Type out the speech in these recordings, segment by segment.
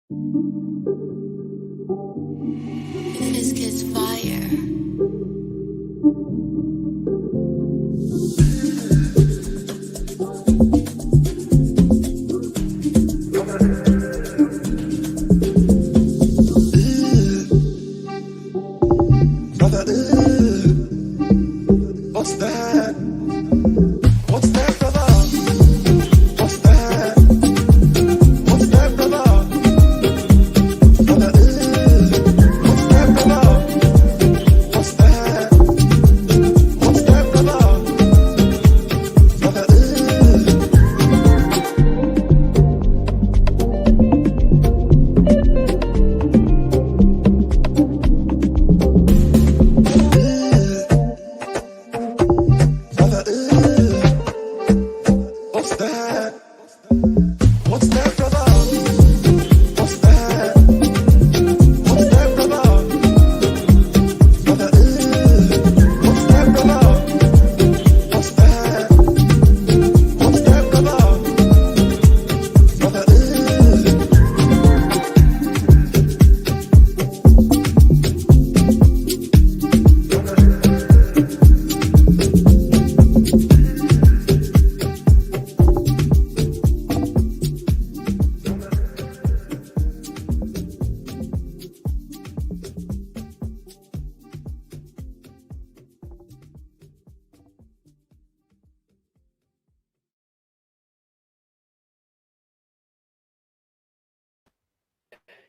This kid's fire. What's that? What's that, brother? What's that? What's that, brother? Brother, what's that, brother? What's that? What's that, brother? Brother, what's that? What's that, brother? What's that? What's that, brother? Brother, what's that, brother? What's that? What's that, brother? Brother,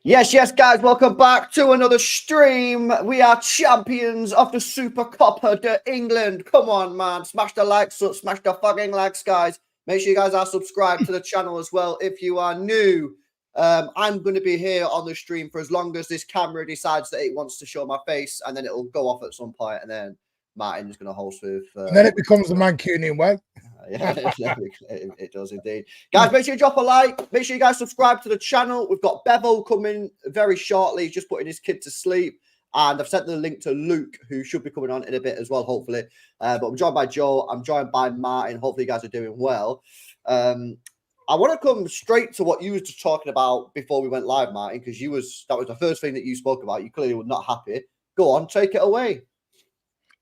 Yes, guys, welcome back to another stream. We are champions of the Super Coppa de England. Come on, man. Smash the likes up, smash the fucking likes, guys. Make sure you guys are subscribed to the channel as well if you are new. I'm going to be here on the stream for as long as this camera decides that it wants to show my face, and then it'll go off at some point, and then Martin's going to host with... and then it becomes the Mancunian way. Yeah, it does indeed. Guys, make sure you drop a like. Make sure you guys subscribe to the channel. We've got Bevo coming very shortly. He's just putting his kid to sleep. And I've sent the link to Luke, who should be coming on in a bit as well, hopefully. But I'm joined by Joe. I'm joined by Martin. Hopefully you guys are doing well. I want to come straight to what you were just talking about before we went live, Martin, because that was the first thing that you spoke about. You clearly were not happy. Go on, take it away.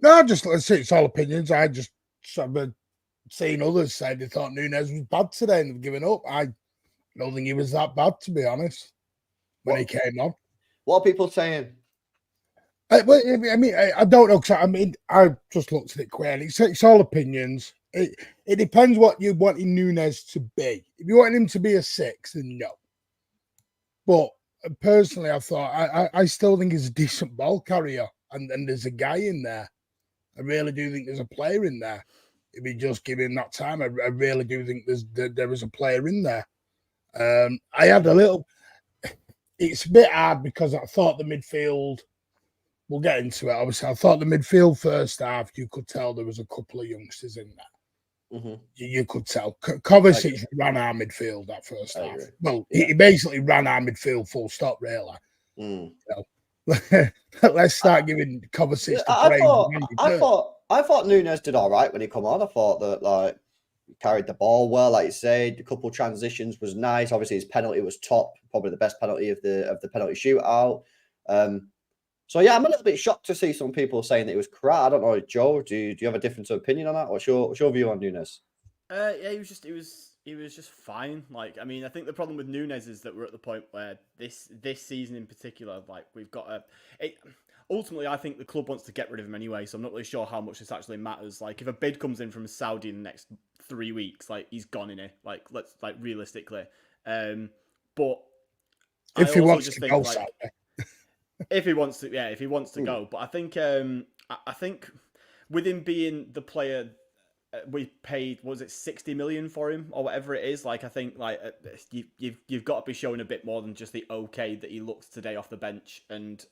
No, it's all opinions. I just I've seen others say they thought Nunes was bad today and they've given up. I don't think he was that bad, to be honest, when he came on. What are people saying? I don't know. I just looked at it quickly. It's all opinions. It depends what you want in Nunes to be. If you want him to be a 6, then no. But personally, I thought I still think he's a decent ball carrier, and there's a guy in there. I really do think there's a player in there. If you just give him that time, I really do think there is a player in there. I had a little. It's a bit hard because I thought the midfield. We'll get into it. Obviously, I thought the midfield first half, you could tell there was a couple of youngsters in there. Mm-hmm. You could tell. Kovacic ran our midfield that first half. Well, he basically ran our midfield full stop, really. So, let's start giving Kovacic the praise. I thought Nunes did all right when he come on. I thought that he carried the ball well, like you said. A couple of transitions was nice. Obviously, his penalty was top, probably the best penalty of the penalty shootout. So yeah, I'm a little bit shocked to see some people saying that it was crap. I don't know, Joe. Do you have a different opinion on that? What's your view on Nunes? Yeah, he was just fine. I think the problem with Nunes is that we're at the point where this season in particular, we've got ultimately, I think the club wants to get rid of him anyway, so I'm not really sure how much this actually matters. If a bid comes in from Saudi in the next 3 weeks, he's gone in it. Let's realistically. But if he wants to go, if he wants to go. But I think with him being the player we paid, was it 60 million for him or whatever it is? I think you've got to be showing a bit more than just the okay that he looks today off the bench. And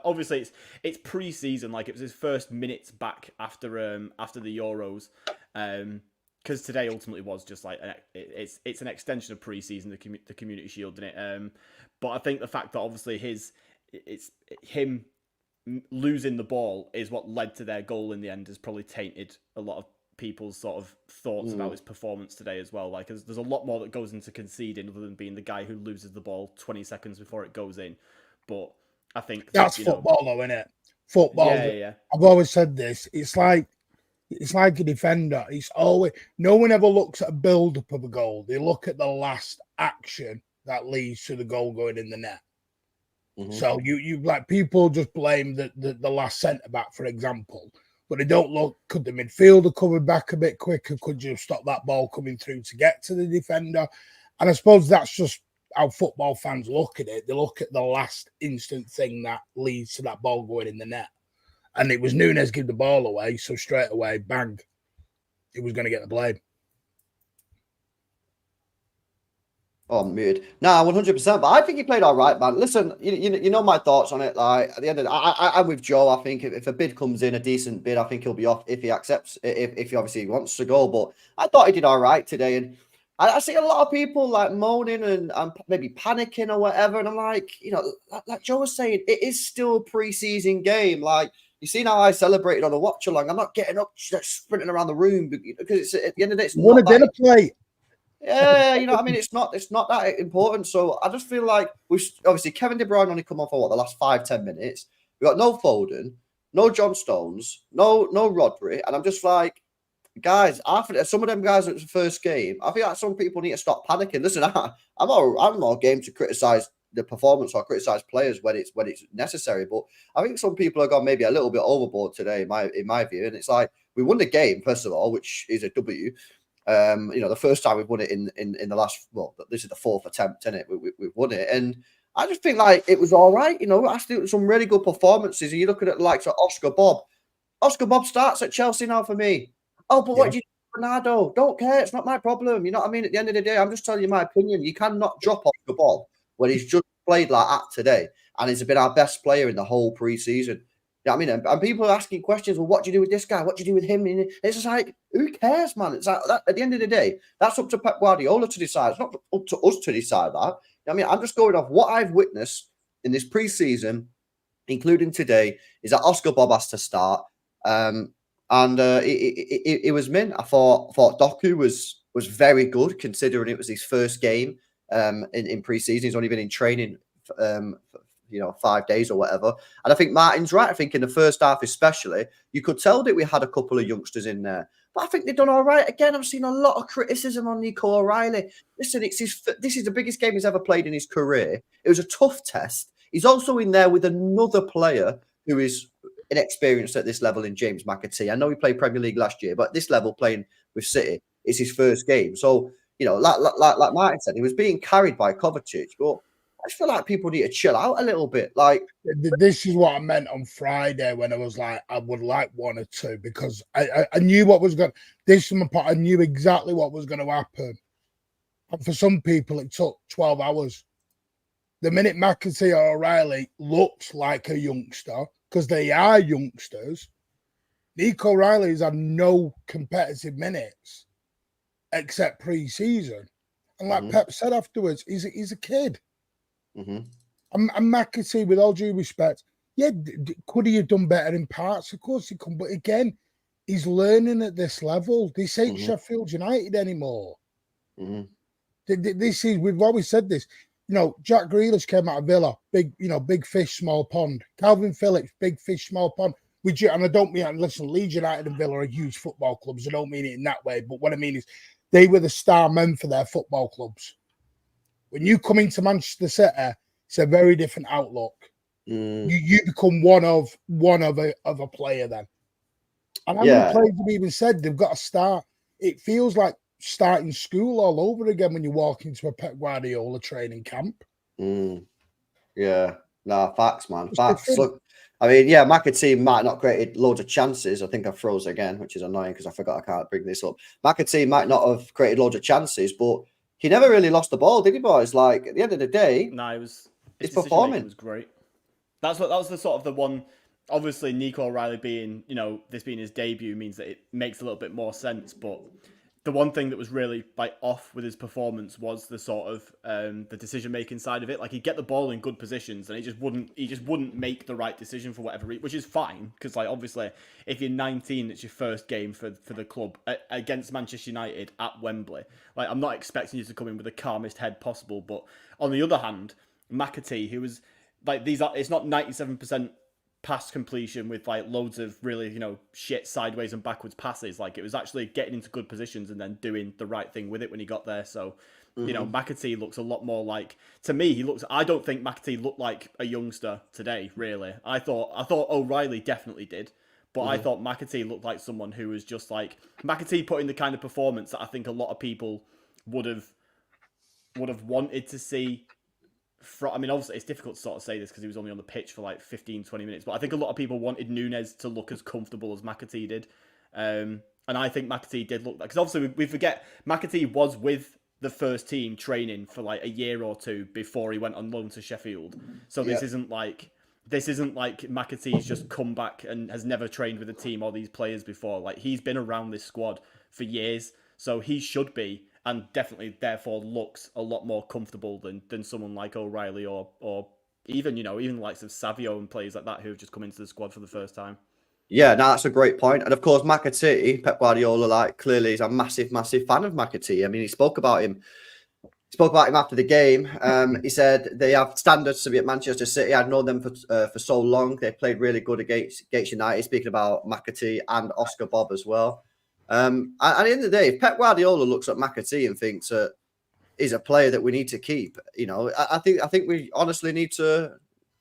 obviously it's pre-season, it was his first minutes back after the Euros. Because today ultimately was just it's an extension of pre-season, the Community Shield, isn't it? But I think the fact that obviously him losing the ball is what led to their goal in the end has probably tainted a lot of people's sort of thoughts about his performance today as well. Like, there's a lot more that goes into conceding other than being the guy who loses the ball 20 seconds before it goes in. But I think that's football, though, isn't it? Football. Yeah. I've always said this. It's like a defender. It's always no one ever looks at a build-up of a goal. They look at the last action that leads to the goal going in the net. So you like people just blame the last centre back, for example, but they don't look. Could the midfielder cover back a bit quicker? Could you stop that ball coming through to get to the defender? And I suppose that's just how football fans look at it. They look at the last instant thing that leads to that ball going in the net. And it was Nunes give the ball away, so straight away, bang, he was going to get the blame. Oh, I'm muted. Nah, 100%. But I think he played all right, man. Listen, you know my thoughts on it. Like at the end of I'm with Joe. I think if a bid comes in, a decent bid, I think he'll be off if he accepts. If he obviously wants to go. But I thought he did all right today, and I see a lot of people like moaning and maybe panicking or whatever. And I'm like, like Joe was saying, it is still a preseason game. Like you seen how I celebrated on a watch along. I'm not getting up sprinting around the room because it's at the end of the day, it's Won a dinner plate. Yeah, you know what I mean? It's not that important. So I just feel like we've obviously Kevin De Bruyne only come on for the last 5-10 minutes. We got no Foden, no John Stones, no Rodri. And I'm just like, guys, after some of them guys at the first game, I feel like some people need to stop panicking. Listen, I'm more game to criticize the performance or criticize players when it's necessary. But I think some people have gone maybe a little bit overboard today, in my view. And it's like we won the game, first of all, which is a W. The first time we've won it in the last, this is the fourth attempt, isn't it? We've won it. And I just think like it was all right. I think some really good performances. And you look at it the likes of Oscar Bob. Oscar Bob starts at Chelsea now for me. Oh, but what do you do, Bernardo? Don't care. It's not my problem. You know what I mean? At the end of the day, I'm just telling you my opinion. You cannot drop Oscar Bob when he's just played like that today. And he's been our best player in the whole preseason. You know what I mean? And people are asking questions, well, what do you do with this guy? What do you do with him? And it's just like, who cares, man? It's like, at the end of the day, that's up to Pep Guardiola to decide. It's not up to us to decide that. You know what I mean, I'm just going off what I've witnessed in this preseason, including today, is that Oscar Bob has to start. It was min. I thought Doku was very good considering it was his first game in preseason. He's only been in training 5 days or whatever. And I think Martin's right. I think in the first half especially, you could tell that we had a couple of youngsters in there. But I think they've done all right. Again, I've seen a lot of criticism on Nico O'Reilly. Listen, this is the biggest game he's ever played in his career. It was a tough test. He's also in there with another player who is inexperienced at this level in James McAtee. I know he played Premier League last year, but at this level playing with City, it's his first game. So, like Martin said, he was being carried by Kovacic, but I just feel like people need to chill out a little bit. Like this is what I meant on Friday when I was like, I would like one or two because I knew what was going. This is my part. I knew exactly what was going to happen, and for some people, it took 12 hours. The minute McAtee or O'Reilly looks like a youngster, because they are youngsters, Nico O'Reilly has had no competitive minutes except pre-season, and like Pep said afterwards, he's a kid. And McAtee, with all due respect, could he have done better in parts? Of course he could, but again, he's learning at this level. This ain't Sheffield United anymore. This is, we've always said this. Jack Grealish came out of Villa, big fish, small pond. Calvin Phillips, big fish, small pond. And I don't mean, listen, Leeds United and Villa are huge football clubs. I don't mean it in that way, but what I mean is they were the star men for their football clubs. When you come into Manchester City, it's a very different outlook. You become one of a player then. And how many players have even said they've got to start? It feels like starting school all over again when you walk into a Pep Guardiola training camp. Yeah. No, facts, man. Facts. Look, I mean, McAtee might not created loads of chances. I think I froze again, which is annoying because I forgot I can't bring this up. McAtee might not have created loads of chances, but he never really lost the ball, did he, boys? Like, at the end of the day, his performing was great. That was the sort of the one. Obviously, Nico O'Reilly being, this being his debut means that it makes a little bit more sense. But the one thing that was really like off with his performance was the sort of the decision making side of it. Like he'd get the ball in good positions and he just wouldn't make the right decision for whatever reason, which is fine because like obviously if you're 19, it's your first game for the club against Manchester United at Wembley. Like I'm not expecting you to come in with the calmest head possible, but on the other hand, McAtee, who was like it's not 97% pass completion with like loads of really, shit sideways and backwards passes. Like it was actually getting into good positions and then doing the right thing with it when he got there. So, McAtee looks a lot more like, to me, I don't think McAtee looked like a youngster today, really. I thought O'Reilly definitely did, but I thought McAtee looked like someone who was just like, McAtee put in the kind of performance that I think a lot of people would have wanted to see. Obviously, it's difficult to sort of say this because he was only on the pitch for like 15, 20 minutes. But I think a lot of people wanted Nunes to look as comfortable as McAtee did. And I think McAtee did look like... Because obviously, we forget McAtee was with the first team training for like a year or two before he went on loan to Sheffield. So this isn't like McAtee's just come back and has never trained with a team or these players before. Like, he's been around this squad for years. So he should be... and definitely, therefore, looks a lot more comfortable than someone like O'Reilly or even the likes of Savio and players like that who have just come into the squad for the first time. Yeah, no, that's a great point. And of course, McAtee, Pep Guardiola, clearly is a massive, massive fan of McAtee. I mean, he spoke about him after the game. He said they have standards to be at Manchester City. I've known them for so long. They played really good against United. Speaking about McAtee and Oscar Bob as well. And at the end of the day, if Pep Guardiola looks at McAtee and thinks that he's a player that we need to keep, I think we honestly need to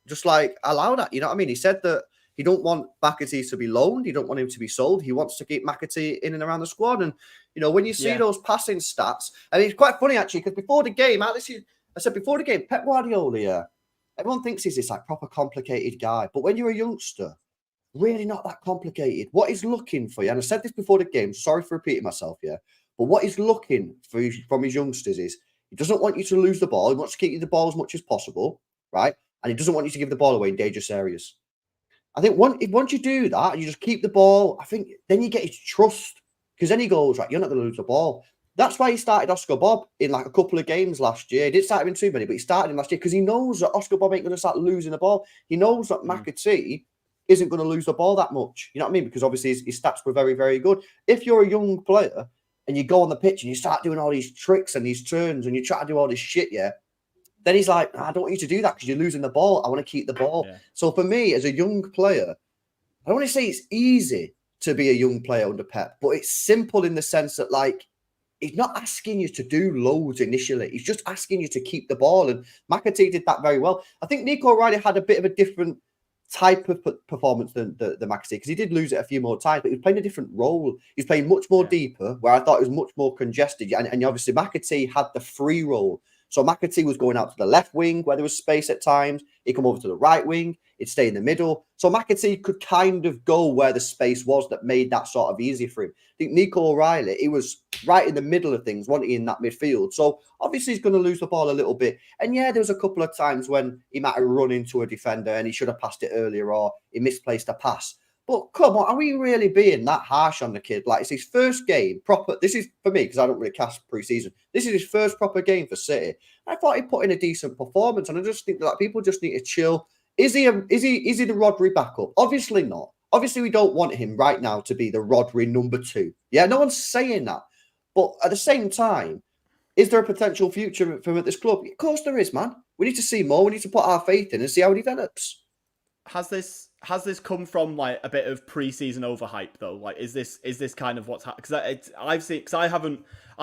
just allow that. You know what I mean? He said that he don't want McAtee to be loaned. He don't want him to be sold. He wants to keep McAtee in and around the squad. And when you see those passing stats, and it's quite funny actually because before the game, I said before the game, Pep Guardiola, everyone thinks he's this proper complicated guy, but when you're a youngster. Really not that complicated. What he's looking for, and I said this before the game, sorry for repeating myself, but what he's looking for from his youngsters is he doesn't want you to lose the ball. He wants to keep you the ball as much as possible, right? And he doesn't want you to give the ball away in dangerous areas. I think once you do that and you just keep the ball, I think then you get his trust because then he goes, right, you're not going to lose the ball. That's why he started Oscar Bob in a couple of games last year. He didn't start him in too many, but he started him last year because he knows that Oscar Bob ain't going to start losing the ball. He knows that McAtee isn't going to lose the ball that much. You know what I mean? Because obviously his stats were very, very good. If you're a young player and you go on the pitch and you start doing all these tricks and these turns and you try to do all this shit, then he's like, I don't want you to do that because you're losing the ball. I want to keep the ball. Yeah. So for me, as a young player, I don't want to say it's easy to be a young player under Pep, but it's simple in the sense that he's not asking you to do loads initially. He's just asking you to keep the ball. And McAtee did that very well. I think Nico O'Reilly had a bit of a different type of performance than the McAtee because he did lose it a few more times, but he was playing a different role. He was playing much more deeper, where I thought it was much more congested. And obviously McAtee had the free role. So McAtee was going out to the left wing where there was space at times. He'd come over to the right wing. He'd stay in the middle. So McAtee could kind of go where the space was that made that sort of easier for him. I think Nico O'Reilly, he was right in the middle of things, wasn't he, in that midfield? So obviously he's going to lose the ball a little bit. And there was a couple of times when he might have run into a defender and he should have passed it earlier or he misplaced a pass. But come on, are we really being that harsh on the kid? It's his first game proper. This is for me because I don't really cast pre-season. This is his first proper game for City. I thought he put in a decent performance, and I just think that people just need to chill. Is he the Rodri backup? Obviously not. Obviously, we don't want him right now to be the Rodri number 2. Yeah, no one's saying that. But at the same time, is there a potential future for him at this club? Of course there is, man. We need to see more. We need to put our faith in and see how he develops. Has this come from a bit of pre-season overhype though? Is this kind of what's happened? Because I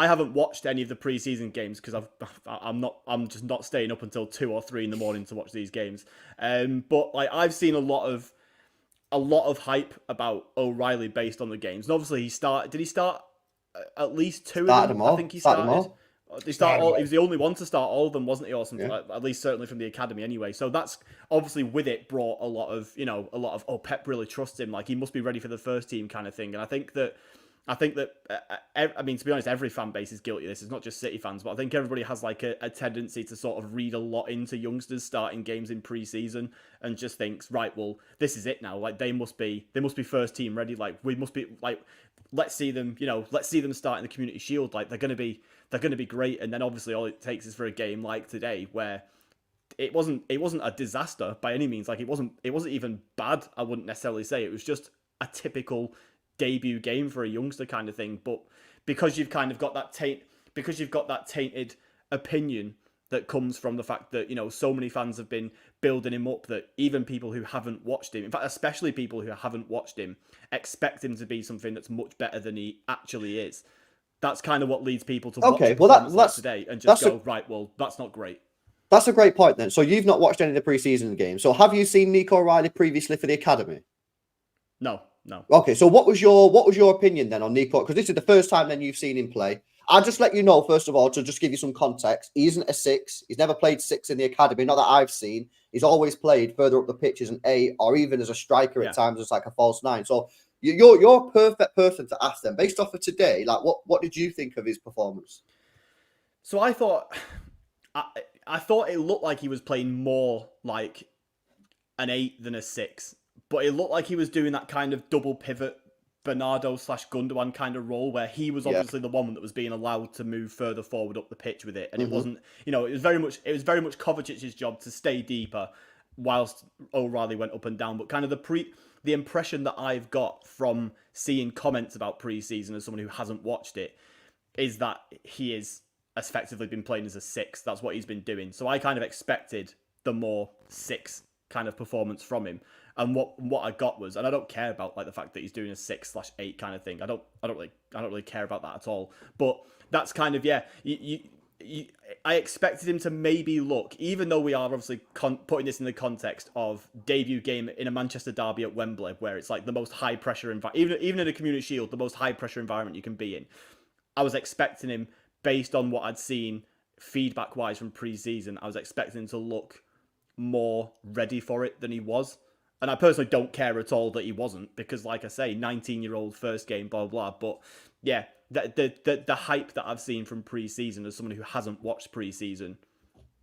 haven't watched any of the pre-season games because I'm just not staying up until 2 or 3 in the morning to watch these games. But I've seen a lot of hype about O'Reilly based on the games. And obviously did he start at least 2 of them? I think he started. He was the only one to start all of them, wasn't he, or something? Yeah. At least certainly from the academy, anyway. So that's obviously with it brought a lot of Pep really trusts him. He must be ready for the first team kind of thing. And I think that I think that, I mean, to be honest, every fan base is guilty of this. It's not just City fans, but I think everybody has like a tendency to sort of read a lot into youngsters starting games in pre-season and just thinks, right, well, this is it now. Like they must be first team ready. Like we must be like, let's see them, let's see them start in the Community Shield. Like they're going to be great. And then obviously all it takes is for a game like today where it wasn't a disaster by any means. Like it wasn't even bad. I wouldn't necessarily say it was just a typical debut game for a youngster kind of thing, but because you've kind of got that tainted opinion that comes from the fact that so many fans have been building him up, that even people who haven't watched him, in fact especially people who haven't watched him, expect him to be something that's much better than he actually is. That's kind of what leads people to watch that's today and just go, right, well, that's not great. That's a great point then. So you've not watched any of the preseason games. So have you seen Nico O'Reilly previously for the academy? No. Okay, so what was your opinion then on Nico? Because this is the first time then you've seen him play. I'll just let you know, first of all, to just give you some context, he isn't a 6. He's never played 6 in the academy, not that I've seen. He's always played further up the pitch as an 8 or even as a striker at times as like a false 9. So you're a perfect person to ask them. Based off of today, like what did you think of his performance? So I thought it looked like he was playing more like an 8 than a 6. But it looked like he was doing that kind of double pivot Bernardo/Gundogan kind of role where he was obviously the one that was being allowed to move further forward up the pitch with it. And it wasn't, it was very much Kovacic's job to stay deeper whilst O'Reilly went up and down. But kind of the impression that I've got from seeing comments about pre-season as someone who hasn't watched it is that he has effectively been playing as a 6. That's what he's been doing. So I kind of expected the more 6 kind of performance from him. And what I got was, and I don't care about like the fact that he's doing a 6/8 kind of thing. I don't really care about that at all. But that's kind of I expected him to maybe look, even though we are obviously putting this in the context of debut game in a Manchester derby at Wembley, where it's like the most high pressure environment, even in a Community Shield, the most high pressure environment you can be in. I was expecting him, based on what I'd seen feedback wise from pre-season, I was expecting him to look more ready for it than he was. And I personally don't care at all that he wasn't, because like I say, 19-year-old first game, blah, blah, blah. But yeah, the hype that I've seen from pre-season as someone who hasn't watched pre-season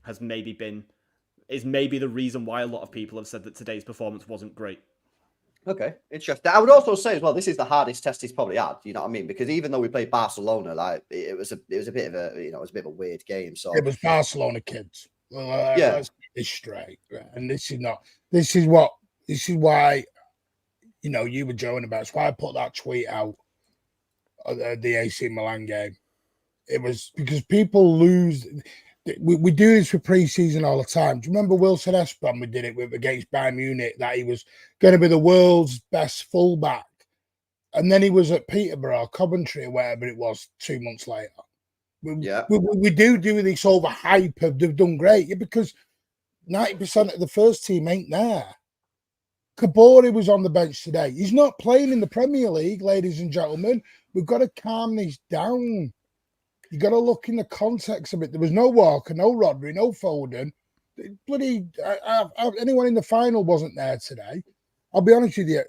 is maybe the reason why a lot of people have said that today's performance wasn't great. Okay, interesting. I would also say as well, this is the hardest test he's probably had. You know what I mean? Because even though we played Barcelona, like it was a bit of a it was a bit of a weird game. So it was Barcelona kids. Well, yeah, let's get this straight. And this is why, you were joking about. It's why I put that tweet out at the AC Milan game. It was because people lose. We do this for pre-season all the time. Do you remember Wilson Espan? We did it against Bayern Munich, that he was going to be the world's best fullback. And then he was at Peterborough, Coventry, or whatever it was, 2 months later. We do this overhype of they've done great. Yeah, because 90% of the first team ain't there. Kabori was on the bench today. He's not playing in the Premier League, ladies and gentlemen. We've got to calm this down. You got to look in the context of it. There was no Walker, no Rodri, no Foden. Bloody anyone in the final wasn't there today. I'll be honest with you.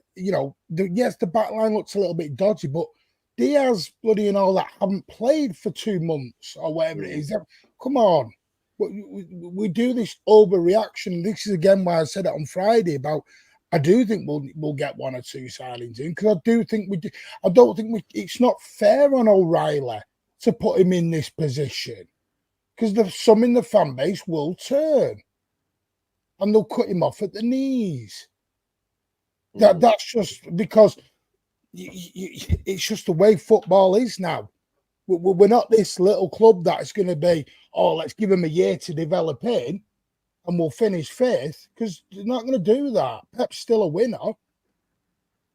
Yes, the back line looks a little bit dodgy, but Diaz, bloody and all that haven't played for 2 months or whatever it is. Come on. We do this overreaction. This is again why I said it on Friday about I do think we'll get 1 or 2 signings in, because I do think we do. I don't think it's not fair on O'Reilly to put him in this position, because some in the fan base will turn and they'll cut him off at the knees. That's just because it's just the way football is now. We're not this little club that's going to be, let's give him a year to develop in and we'll finish 5th, because they're not going to do that. Pep's still a winner.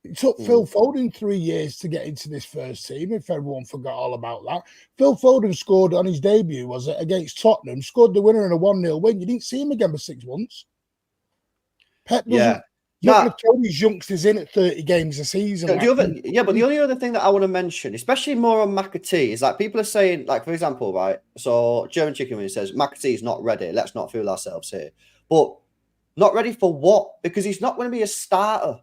It took Phil Foden 3 years to get into this first team, if everyone forgot all about that. Phil Foden scored on his debut, was it, against Tottenham, scored the winner in a 1-0 win. You didn't see him again for 6 months. Pep doesn't. You're not going to throw these youngsters in at 30 games a season. But the only other thing that I want to mention, especially more on McAtee, is like people are saying, like, for example, right? So German Chicken Wing says McAtee is not ready. Let's not fool ourselves here. But not ready for what? Because he's not going to be a starter.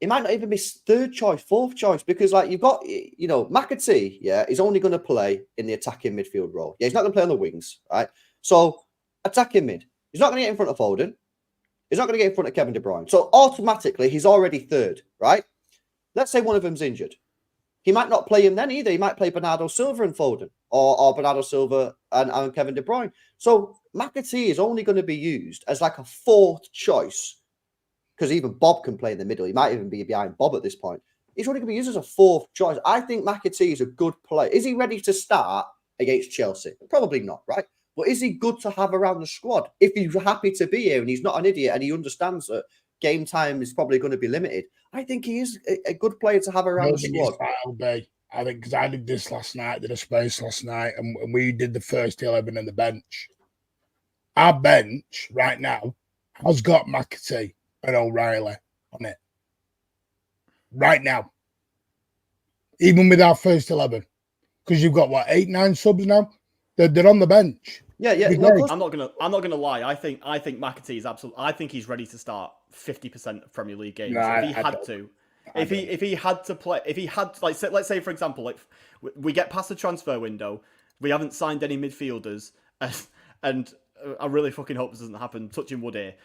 he might not even be third choice, fourth choice, because like you've got, McAtee, is only going to play in the attacking midfield role. Yeah, he's not going to play on the wings, right? So attacking mid, he's not going to get in front of Foden. He's not going to get in front of Kevin De Bruyne. So automatically, he's already third, right? Let's say one of them's injured. He might not play him then either. He might play Bernardo Silva and Foden, or Bernardo Silva and Kevin De Bruyne. So McAtee is only going to be used as like a fourth choice, because even Bob can play in the middle. He might even be behind Bob at this point. He's only going to be used as a fourth choice. I think McAtee is a good player. Is he ready to start against Chelsea? Probably not, right? But is he good to have around the squad? If he's happy to be here and he's not an idiot and he understands that game time is probably going to be limited, I think he is a good player to have around the squad. That'll be. I think because I did this last night, did a space last night, and we did the first 11 on the bench. Our bench right now has got McAtee and O'Reilly on it. Right now. Even with our first 11. Because you've got, 8, 9 subs now? They're on the bench. Yeah. No, I'm not gonna lie. I think McAtee is absolutely. I think he's ready to start 50% of Premier League games if he had to play. If he had, like, let's say for example, like we get past the transfer window, we haven't signed any midfielders, and I really fucking hope this doesn't happen. Touching wood here.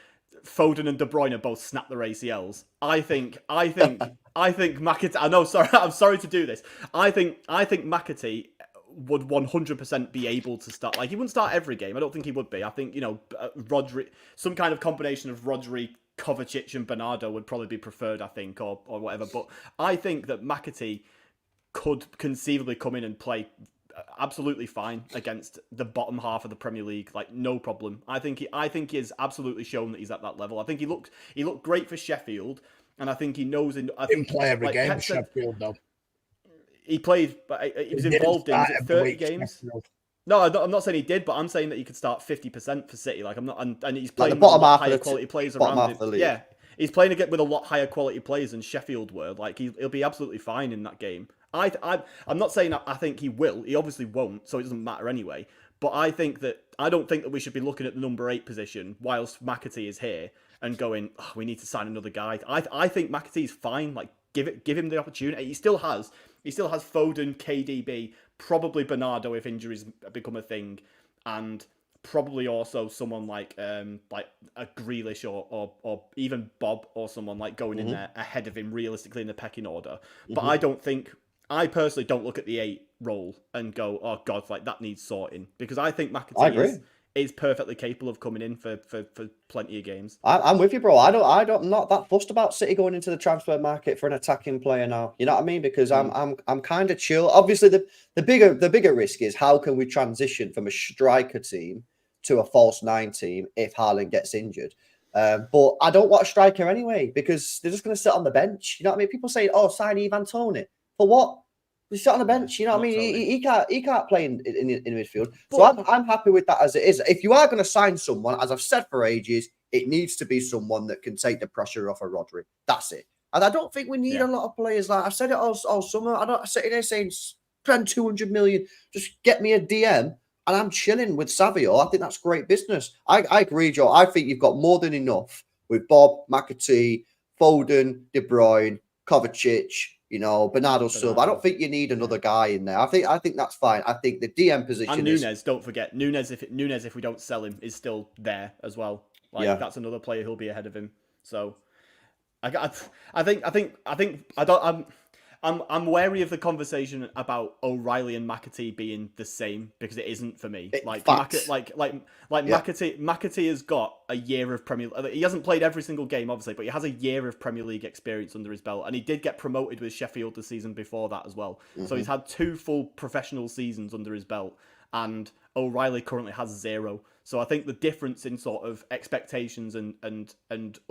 Foden and De Bruyne both snap their ACLs. I think McAtee. I know. Sorry, I'm sorry to do this. I think McAtee would 100% be able to start. Like, he wouldn't start every game. I don't think he would be. I think, Rodri, some kind of combination of Rodri, Kovacic and Bernardo would probably be preferred, I think, or whatever. But I think that McAtee could conceivably come in and play absolutely fine against the bottom half of the Premier League, like no problem. I think he has absolutely shown that he's at that level. I think he looked great for Sheffield, and I think he knows. I didn't play every game for Sheffield though. He played, but he was involved in 30 games. No, I'm not saying he did, but I'm saying that he could start 50% for City. Like, I'm not, and he's playing the bottom half higher quality players around him. Yeah, he's playing again with a lot higher quality players than Sheffield were. Like, he'll be absolutely fine in that game. I'm not saying I think he will. He obviously won't, so it doesn't matter anyway. But I don't think that we should be looking at the number 8 position whilst McAtee is here and going, we need to sign another guy. I think McAtee's fine. Like, give him the opportunity. He still has Foden, KDB, probably Bernardo if injuries become a thing, and probably also someone like a Grealish or even Bob or someone like going in there ahead of him realistically in the pecking order. But I personally don't look at the 8 role and go, oh God, like that needs sorting, because I think McAtee is perfectly capable of coming in for plenty of games. I'm with you, bro. I'm not that fussed about City going into the transfer market for an attacking player now. You know what I mean? Because I'm kind of chill. Obviously, the bigger risk is how can we transition from a striker team to a false 9 team if Haaland gets injured. But I don't want a striker anyway, because they're just going to sit on the bench. You know what I mean? People say, "Oh, sign Ivan Toney." For what? We sit on the bench, you know what I mean? He can't play in midfield. So I'm happy with that as it is. If you are going to sign someone, as I've said for ages, it needs to be someone that can take the pressure off of Rodri. That's it. And I don't think we need a lot of players. Like I've said it all summer. I'm sitting there saying spend 200 million, just get me a DM, and I'm chilling with Savio. I think that's great business. I agree, Joe. I think you've got more than enough with Bob, McAtee, Foden, De Bruyne, Kovacic, Bernardo Silva. I don't think you need another guy in there. I think that's fine. I think the DM position and Nunes. Don't forget Nunes. If we don't sell him, is still there as well. That's another player who'll be ahead of him. So, I'm wary of the conversation about O'Reilly and McAtee being the same, because it isn't for me. McAtee has got a year of Premier League. He hasn't played every single game, obviously, but he has a year of Premier League experience under his belt, and he did get promoted with Sheffield the season before that as well. So he's had 2 full professional seasons under his belt, and O'Reilly currently has 0. So I think the difference in sort of expectations and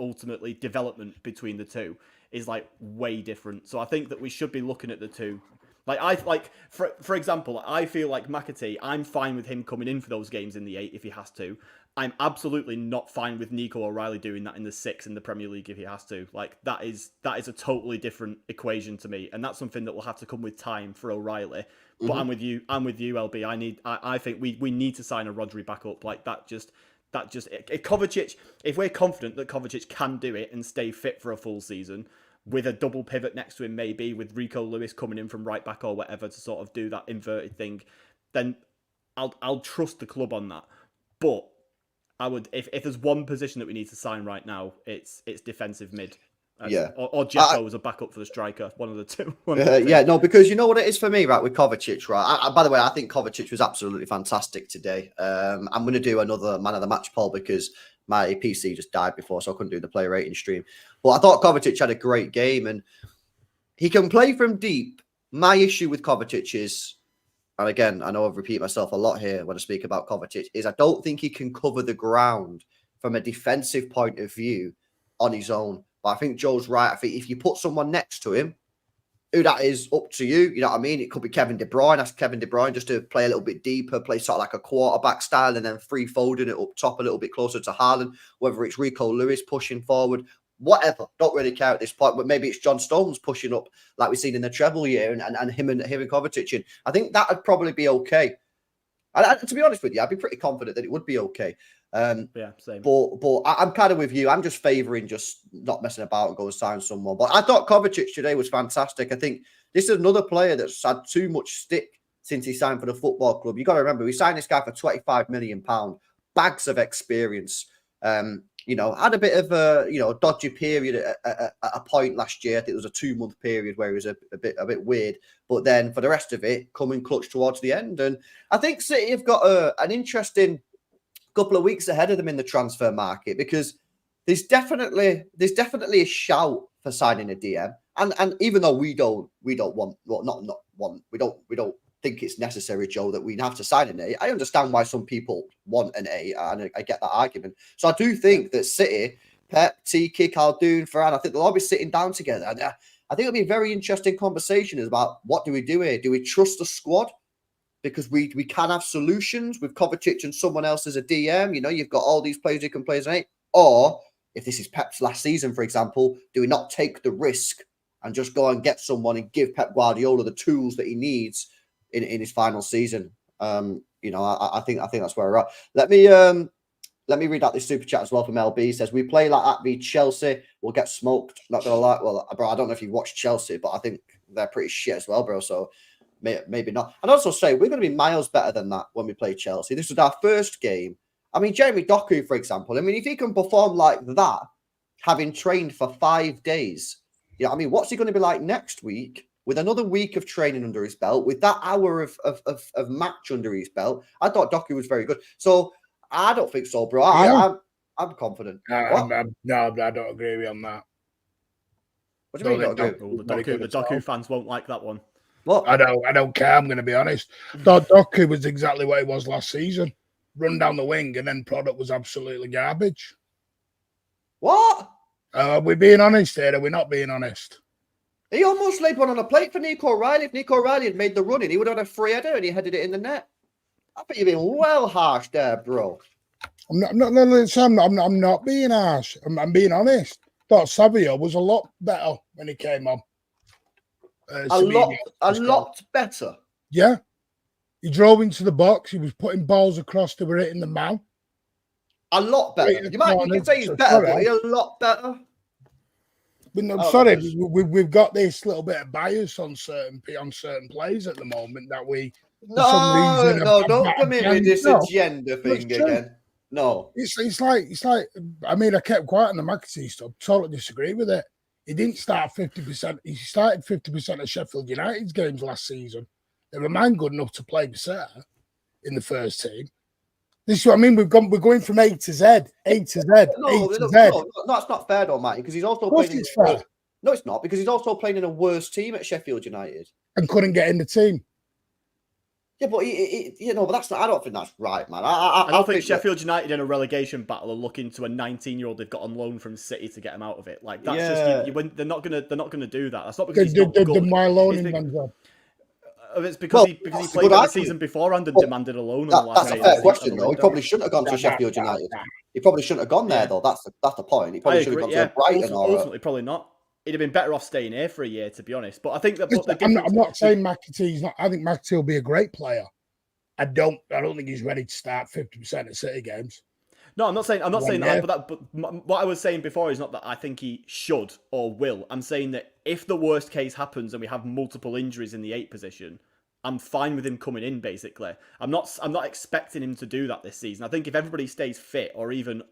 ultimately development between the two is like way different. So I think that we should be looking at the two. For example, I feel like McAtee, I'm fine with him coming in for those games in the 8 if he has to. I'm absolutely not fine with Nico O'Reilly doing that in the 6 in the Premier League if he has to. Like that is a totally different equation to me, and that's something that will have to come with time for O'Reilly. But I'm with you, LB. I think we need to sign a Rodri back up. Like Kovacic, if we're confident that Kovacic can do it and stay fit for a full season, with a double pivot next to him, maybe with Rico Lewis coming in from right back or whatever to sort of do that inverted thing, then I'll trust the club on that. But I would, if there's one position that we need to sign right now, it's defensive mid. Or Dzeko as a backup for the striker. One of the two. No, because you know what it is for me, right, with Kovacic, right? By the way, I think Kovacic was absolutely fantastic today. I'm going to do another man of the match poll because my PC just died before, so I couldn't do the player rating stream. But I thought Kovacic had a great game, and he can play from deep. My issue with Kovacic is, and again, I know I've repeated myself a lot here when I speak about Kovacic, is I don't think he can cover the ground from a defensive point of view on his own. But I think Joe's right. I think if you put someone next to him, who that is up to you. You know what I mean? It could be Kevin De Bruyne. Ask Kevin De Bruyne just to play a little bit deeper, play sort of like a quarterback style, and then free folding it up top a little bit closer to Haaland. Whether it's Rico Lewis pushing forward, whatever. Don't really care at this point. But maybe it's John Stones pushing up, like we've seen in the treble year, and him and Kovacic. And I think that would probably be okay. And to be honest with you, I'd be pretty confident that it would be okay. Same. But I'm kind of with you. I'm just favouring just not messing about and go and sign someone. But I thought Kovacic today was fantastic. I think this is another player that's had too much stick since he signed for the football club. You got to remember, we signed this guy for £25 million, bags of experience. Had a bit of a dodgy period at a point last year. I think it was a 2-month period where he was a bit weird. But then for the rest of it, coming clutch towards the end. And I think City have got an interesting couple of weeks ahead of them in the transfer market, because there's definitely a shout for signing a DM. And even though we don't think it's necessary, Joe, that we have to sign an A, I understand why some people want an A, and I get that argument. So I do think that City, Pep, Tiki, Khaldoon, Ferran, I think they'll all be sitting down together. And I think it'll be a very interesting conversation about what do we do here? Do we trust the squad? Because we can have solutions with Kovacic and someone else as a DM. You've got all these players who can play as an 8. Or if this is Pep's last season, for example, do we not take the risk and just go and get someone and give Pep Guardiola the tools that he needs in his final season? I think that's where we're at. Let me read out this super chat as well from LB. He says, we play like that v Chelsea, we'll get smoked. Not gonna lie. Well, bro, I don't know if you've watched Chelsea, but I think they're pretty shit as well, bro. So maybe not. And also say we're going to be miles better than that when we play Chelsea. This was our first game. I mean, Jeremy Doku, for example. I mean, if he can perform like that, having trained for 5 days, what's he going to be like next week with another week of training under his belt, with that hour of match under his belt? I thought Doku was very good. So I don't think so, bro. I'm confident. No, I don't agree with you on that. What do you mean you don't agree? The Doku fans won't like that one. What? I don't care. I'm going to be honest. Thought Doku was exactly what he was last season. Run down the wing, and then product was absolutely garbage. What? We're being honest here. Are we not being honest? He almost laid one on a plate for Nico O'Reilly. If Nico O'Reilly had made the run in, he would have had a free header and he headed it in the net. I think you're being well harsh there, bro. I'm not being harsh. I'm being honest. Thought Savio was a lot better when he came on. A lot better. Yeah. He drove into the box. He was putting balls across to it in the mouth. A lot better. You can say he's better, but he's a lot better. But no, sorry, we've got this little bit of bias on certain plays at the moment that we. Don't come in with this agenda thing again. No, it's like. I mean, I kept quiet on the McAtee stuff. Totally disagree with it. He didn't start 50%. He started 50% of Sheffield United's games last season. They were man good enough to play Becerra in the first team. This is what I mean. We're going from A to Z, A to Z, No, A to Z. No, that's not fair, though, Matty, because he's also playing. It's fair. No, it's not, because he's also playing in a worse team at Sheffield United And couldn't get in the team. Yeah, but but that's not. I don't think that's right, man. I don't think Sheffield United in a relegation battle are looking to a 19-year-old they've got on loan from City to get him out of it. Like that's just they're not gonna do that. That's not because he's not good. It's because he played the season beforehand and demanded a loan. That's a fair question, though. He probably shouldn't have gone to Sheffield United. He probably shouldn't have gone there, though. That's the point. He probably should have gone to Brighton. Ultimately, probably not. He'd have been better off staying here for a year, to be honest. But I think that. I'm not saying McAtee's not. I think McAtee will be a great player. I don't think he's ready to start 50% of City games. No, I'm not saying One that, year. but what I was saying before is not that I think he should or will. I'm saying that if the worst case happens and we have multiple injuries in the 8 position, I'm fine with him coming in. Basically, I'm not expecting him to do that this season. I think if everybody stays fit, or even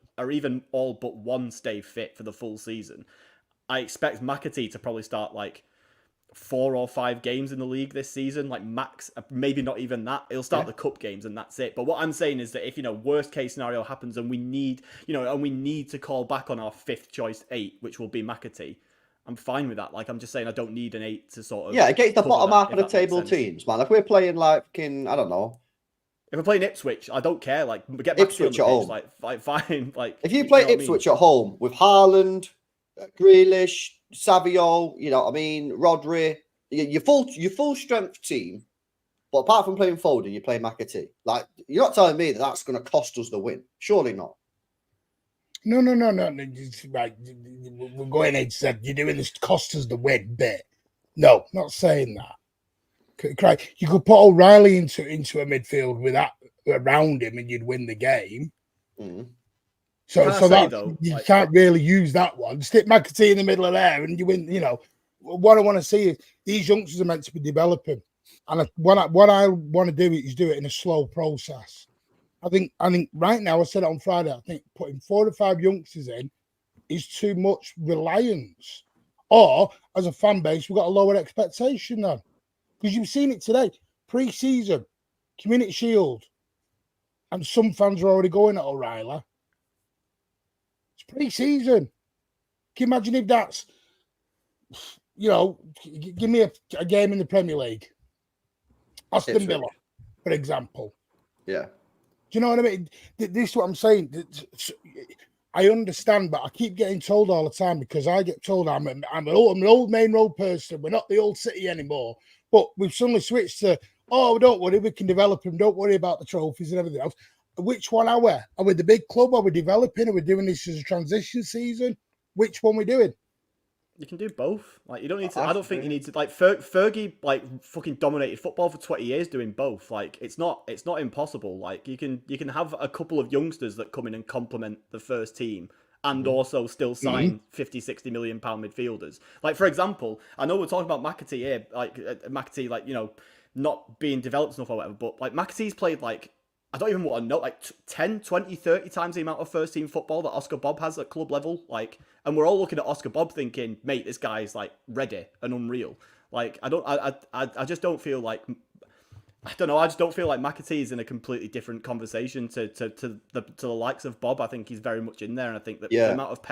all but one stay fit for the full season, I expect McAtee to probably start like 4 or 5 games in the league this season, like max, maybe not even that. He'll start the cup games and that's it. But what I'm saying is that if, worst case scenario happens and we need, and we need to call back on our 5th choice 8, which will be McAtee, I'm fine with that. Like, I'm just saying I don't need an 8 to sort of... Yeah, against the bottom half of the if that makes table sense. teams, man. If we're playing like fucking, I don't know. If we're playing Ipswich, I don't care. Like, get McAtee Ipswich on at the pitch, home. like fine. Like, If you play Ipswich at home with Haaland, Grealish, Savio, Rodri, your full strength team, but apart from playing Foden, you play McAtee. Like, you're not telling me that that's going to cost us the win. Surely not. No. It's right. We're going in. Said you're doing this cost us the win bit. No, not saying that. You could put O'Reilly into a midfield with that around him, and you'd win the game. Mm. So you can't really use that one. Stick McAtee in the middle of there, and you win. What I want to see is these youngsters are meant to be developing, and what I want to do is do it in a slow process. I think right now, I said it on Friday, I think putting 4 to 5 youngsters in is too much reliance. Or, as a fan base, we've got a lower expectation then. Because you've seen it today. Pre-season, Community Shield, and some fans are already going at O'Reilly. It's pre-season. Can you imagine if that's, give me a game in the Premier League. Aston Villa, for example. Yeah. Do you know what I mean? This is what I'm saying. I understand, but I keep getting told all the time because I get told I'm an old main road person. We're not the old City anymore. But we've suddenly switched to, don't worry, we can develop them. Don't worry about the trophies and everything else. Which one are we? Are we the big club? Are we developing? Are we doing this as a transition season? Which one are we doing? You can do both. Like, you don't need to. I don't think you need to. Like, Fergie, like, fucking dominated football for 20 years doing both. Like, it's not impossible. Like, you can have a couple of youngsters that come in and complement the first team, and also still sign 50, 60 million pound midfielders. Like, for example, I know we're talking about McAtee here, like, not being developed enough or whatever, but like McAtee's played like, I don't even want to know, like 10, 20, 30 times the amount of first team football that Oscar Bob has at club level. Like, and we're all looking at Oscar Bob thinking, mate, this guy's like ready and unreal. Like, I just don't feel like, I don't know. I just don't feel like McAtee is in a completely different conversation to the likes of Bob. I think he's very much in there, and I think that the amount of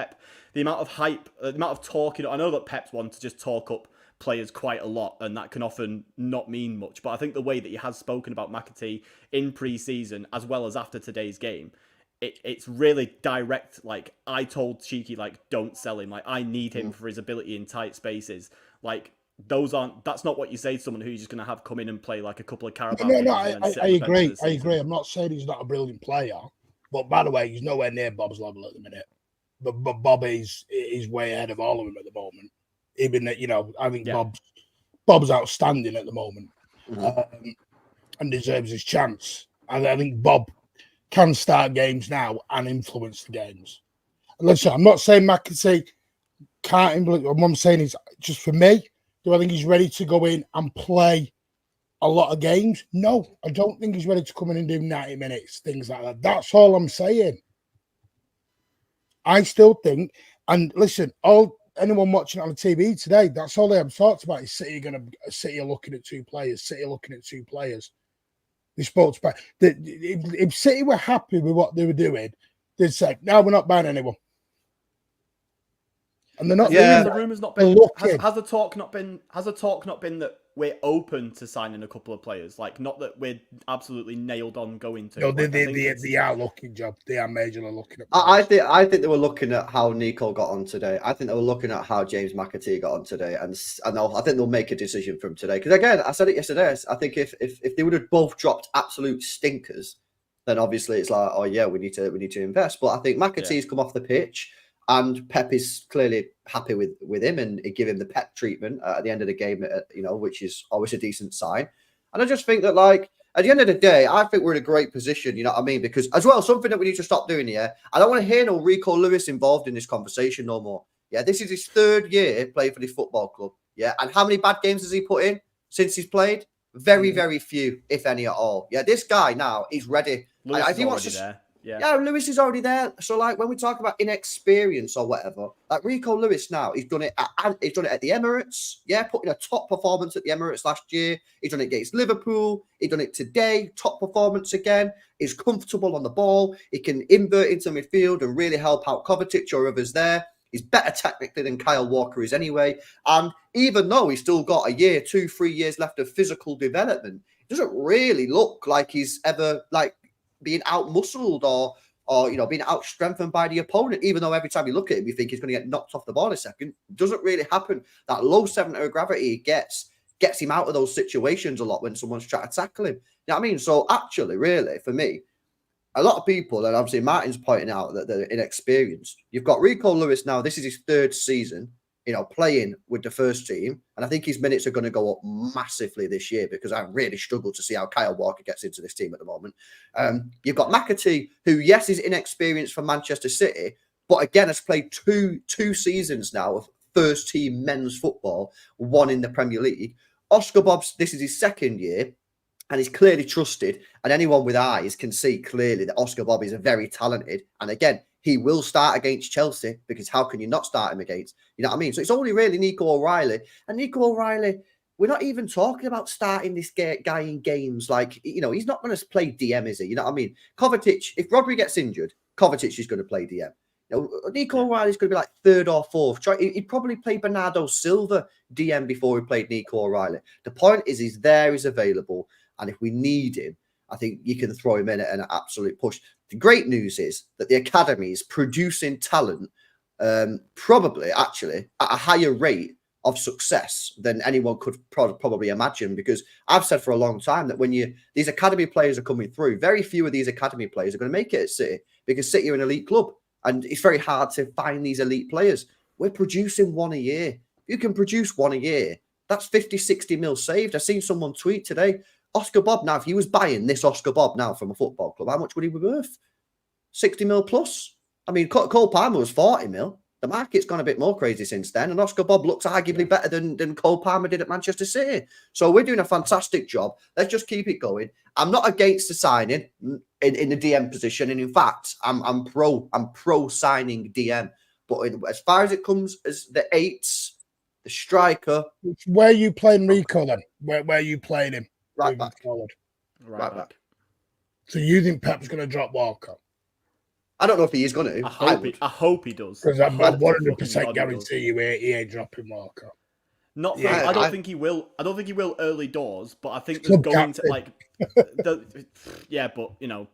the amount of hype, the amount of talk. I know that Pep's want to just talk up players quite a lot, and that can often not mean much. But I think the way that he has spoken about McAtee in pre-season as well as after today's game, it's really direct. Like, I told Cheeky, like, don't sell him. Like, I need him for his ability in tight spaces. Like, that's not what you say to someone who's just going to have come in and play like a couple of Carabao games. I agree. I agree. I'm not saying he's not a brilliant player, but by the way, he's nowhere near Bob's level at the minute. But Bob is way ahead of all of them at the moment. Even that, I think Bob's outstanding at the moment, and deserves his chance. And I think Bob can start games now and influence the games. Listen, I'm not saying McAtee can't influence. What I'm saying is, just for me, do I think he's ready to go in and play a lot of games? No, I don't think he's ready to come in and do 90 minutes, things like that. That's all I'm saying. I still think, and listen, anyone watching it on the TV today, that's all they have talked about is City are looking at 2 players. City are looking at 2 players. They spoke about if City were happy with what they were doing, they'd say, "No, we're not buying anyone." And they're not. Yeah, the rumors not been. Has the talk not been? Has the talk not been that we're open to signing a couple of players? Like, not that we're absolutely nailed on going to. No, they are looking, Job. They are majorly looking at. I think they were looking at how Nico got on today. I think they were looking at how James McAtee got on today, and I think they'll make a decision from today. Because again, I said it yesterday. I think if they would have both dropped absolute stinkers, then obviously it's like, oh yeah, we need to invest. But I think McAtee's come off the pitch. And Pep is clearly happy with him and give him the Pep treatment at the end of the game, which is always a decent sign. And I just think that, like, at the end of the day, I think we're in a great position, you know what I mean? Because as well, something that we need to stop doing here, I don't want to hear no Rico Lewis involved in this conversation no more. Yeah, this is his 3rd year playing for this football club. Yeah, and how many bad games has he put in since he's played? Very, very few, if any at all. Yeah, this guy now is ready. Lewis If he is wants already to, there. yeah, Lewis is already there. So, like, when we talk about inexperience or whatever, like Rico Lewis now, he's done it at the Emirates. Yeah, putting a top performance at the Emirates last year. He's done it against Liverpool. He's done it today. Top performance again. He's comfortable on the ball. He can invert into midfield and really help out Kovacic or others there. He's better technically than Kyle Walker is anyway. And even though he's still got a year, 2-3 years left of physical development, it doesn't really look like he's ever like being out-muscled or you know, being out-strengthened by the opponent, even though every time you look at him, you think he's going to get knocked off the ball in a second. It doesn't really happen. That low center of gravity he gets him out of those situations a lot when someone's trying to tackle him. You know what I mean? So actually, really, for me, a lot of people, and obviously Martin's pointing out that they're inexperienced. You've got Rico Lewis now. This is his 3rd season, you know, playing with the first team. And I think his minutes are going to go up massively this year because I really struggle to see how Kyle Walker gets into this team at the moment. You've got McAtee, who, yes, is inexperienced for Manchester City, but again has played two seasons now of first team men's football, one in the Premier League. Oscar Bobb's, this is his 2nd year. And he's clearly trusted. And anyone with eyes can see clearly that Oscar Bobb is a very talented. And again, he will start against Chelsea because how can you not start him against? You know what I mean? So it's only really Nico O'Reilly. And Nico O'Reilly, we're not even talking about starting this guy in games. Like, you know, he's not going to play DM, is he? You know what I mean? Kovacic, if Rodri gets injured, Kovacic is going to play DM. You know, Nico O'Reilly's going to be like 3rd or 4th. He'd probably play Bernardo Silva DM before he played Nico O'Reilly. The point is he's there, he's available. And if we need him, I think you can throw him in at an absolute push. The great news is that the academy is producing talent, probably actually at a higher rate of success than anyone could probably imagine. Because I've said for a long time that when these academy players are coming through, very few of these academy players are going to make it at City because City are an elite club, and it's very hard to find these elite players. We're producing one a year. You can produce one a year. That's 50, 60 mil saved. I've seen someone tweet today. Oscar Bobb now, if he was buying this Oscar Bobb now from a football club, how much would he be worth? 60 mil plus. I mean, Cole Palmer was 40 mil. The market's gone a bit more crazy since then, and Oscar Bobb looks arguably better than Cole Palmer did at Manchester City. So we're doing a fantastic job. Let's just keep it going. I'm not against the signing in the DM position, and in fact, I'm pro signing DM. But as far as it comes as the 8s, the striker, where are you playing Rico then? Where are you playing him? Right back. Forward. Right back. So you think Pep's going to drop Walker? I don't know if he is going to. I hope he does. Because I'm I hope 100% guarantee you he ain't dropping Walker. Not. Yeah, I don't think he will. I don't think he will early doors. But I think there's Club going captain. to like. Yeah, but you know,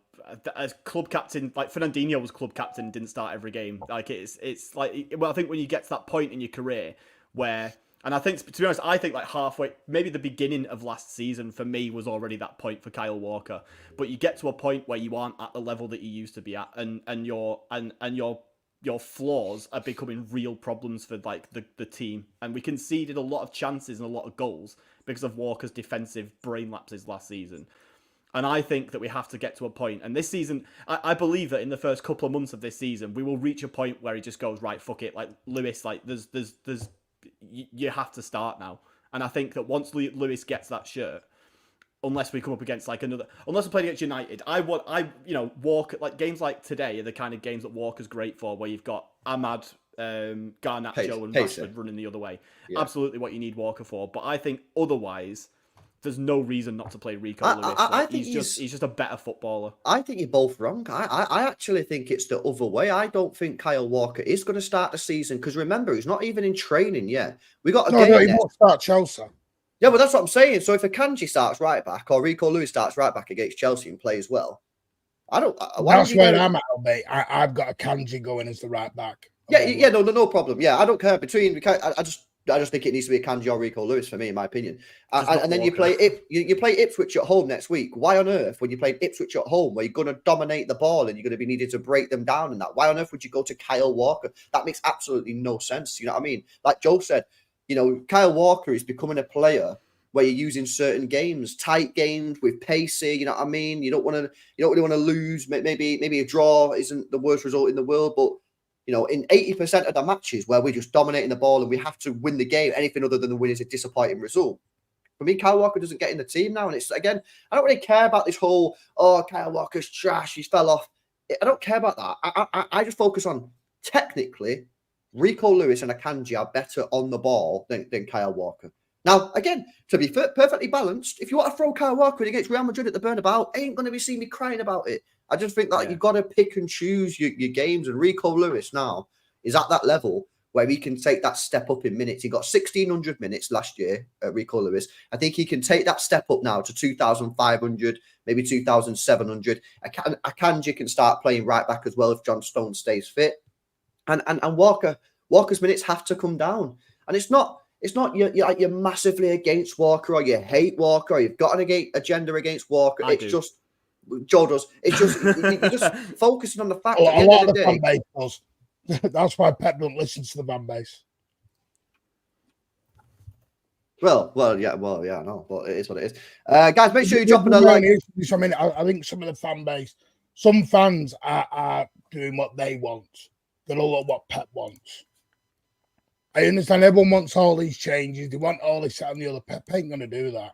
as club captain, like Fernandinho was club captain, didn't start every game. Like it's like. Well, I think when you get to that point in your career where. And I think, to be honest, I think like halfway, maybe the beginning of last season for me was already that point for Kyle Walker. But you get to a point where you aren't at the level that you used to be at, and your flaws are becoming real problems for like the team. And we conceded a lot of chances and a lot of goals because of Walker's defensive brain lapses last season. And I think that we have to get to a point. And this season, I believe that in the first couple of months of this season, we will reach a point where he just goes, right, fuck it. Like Lewis, like there's you have to start now. And I think that once Lewis gets that shirt, unless we come up against like unless we play against United, Walker, like games like today are the kind of games that Walker's great for, where you've got Ahmad, Garnacho and Rashford running the other way. Yeah. Absolutely what you need Walker for. But I think otherwise, there's no reason not to play Rico Lewis. I think he's just a better footballer. I think you're both wrong. I actually think it's the other way. I don't think Kyle Walker is going to start the season because remember, he's not even in training yet. We got a game. No, he won't start Chelsea. Yeah, but that's what I'm saying. So if Akanji starts right back or Rico Lewis starts right back against Chelsea and plays well, That's where I'm at, mate. I've got Akanji going as the right back. Yeah, no problem. Yeah, I don't care I just think it needs to be Akanji or Rico Lewis for me, in my opinion. And then you play Ipswich at home next week. Why on earth, when you play Ipswich at home, where you're going to dominate the ball and you're going to be needed to break them down and that, why on earth would you go to Kyle Walker? That makes absolutely no sense. You know what I mean? Like Joe said, you know, Kyle Walker is becoming a player where you're using certain games, tight games with pacey. You know what I mean? You don't really want to lose. Maybe a draw isn't the worst result in the world, but in 80% of the matches where we're just dominating the ball and we have to win the game, anything other than the win is a disappointing result. For me, Kyle Walker doesn't get in the team now. And it's, again, I don't really care about this whole, Kyle Walker's trash, he's fell off. I don't care about that. I just focus on, technically, Rico Lewis and Akanji are better on the ball than Kyle Walker. Now, again, to be perfectly balanced, if you want to throw Kyle Walker against Real Madrid at the Bernabeu, ain't going to be seeing me crying about it. I just think that you've got to pick and choose your games. And Rico Lewis now is at that level where he can take that step up in minutes. He got 1,600 minutes last year at Rico Lewis. I think he can take that step up now to 2,500, maybe 2,700. Akanji can start playing right back as well if John Stones stays fit. And Walker's minutes have to come down. And it's not you're massively against Walker or you hate Walker or you've got an agenda against Walker. Just Joe does. It's just you're just focusing on the fact that a lot of the fan base does. That's why Pep don't listen to the fan base. Well, yeah, no, but it is what it is. Guys, make sure you're dropping a like. I mean, I think some of the fan base, some fans are doing what they want. They don't know what Pep wants. I understand everyone wants all these changes. They want all this, that, and the other. Pep ain't going to do that.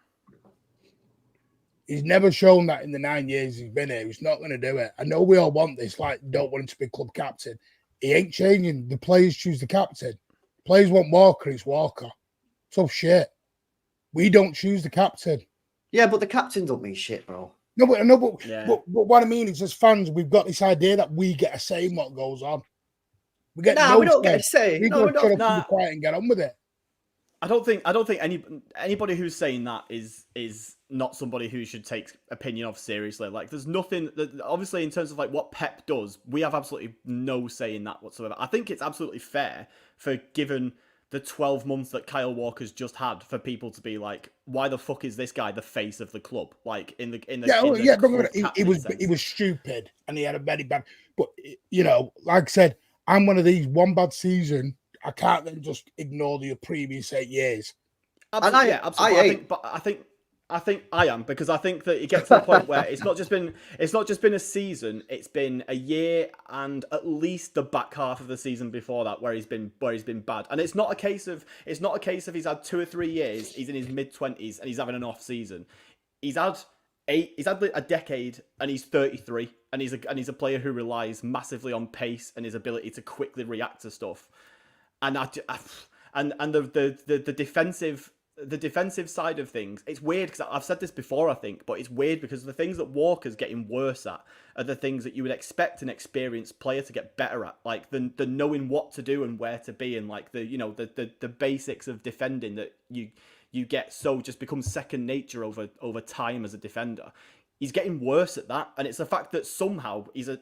He's never shown that in the 9 years he's been here. He's not going to do it. I know we all want this, like, don't want him to be club captain. He ain't changing. The players choose the captain. Players want Walker, it's Walker. So shit. We don't choose the captain. Yeah, but the captain don't mean shit, bro. No, but what I mean is, as fans, we've got this idea that we get a say in what goes on. We get we don't get a say. We go shut up, be quiet and get on with it. I don't think anybody who's saying that is not somebody who should take opinion of seriously. Like, there's nothing that, obviously, in terms of like what Pep does, we have absolutely no say in that whatsoever. I think it's absolutely fair for given the 12 months that Kyle Walker's just had for people to be like, why the fuck is this guy the face of the club? Like he was stupid and he had a very bad. But like I said, I'm one of these one bad season. I can't then just ignore the previous 8 years. Absolutely, absolutely. I think I am, because I think that it gets to the point where it's not just been a season, it's been a year and at least the back half of the season before that where he's been bad. And it's not a case of he's had 2 or 3 years, he's in his mid-20s and he's having an off season. He's had a decade and he's 33 and he's a player who relies massively on pace and his ability to quickly react to stuff. And the defensive side of things, it's weird because I've said this before, I think, but it's weird because the things that Walker's getting worse at are the things that you would expect an experienced player to get better at, like the knowing what to do and where to be, and like the basics of defending that you get so just becomes second nature over time as a defender. He's getting worse at that, and it's the fact that somehow he's an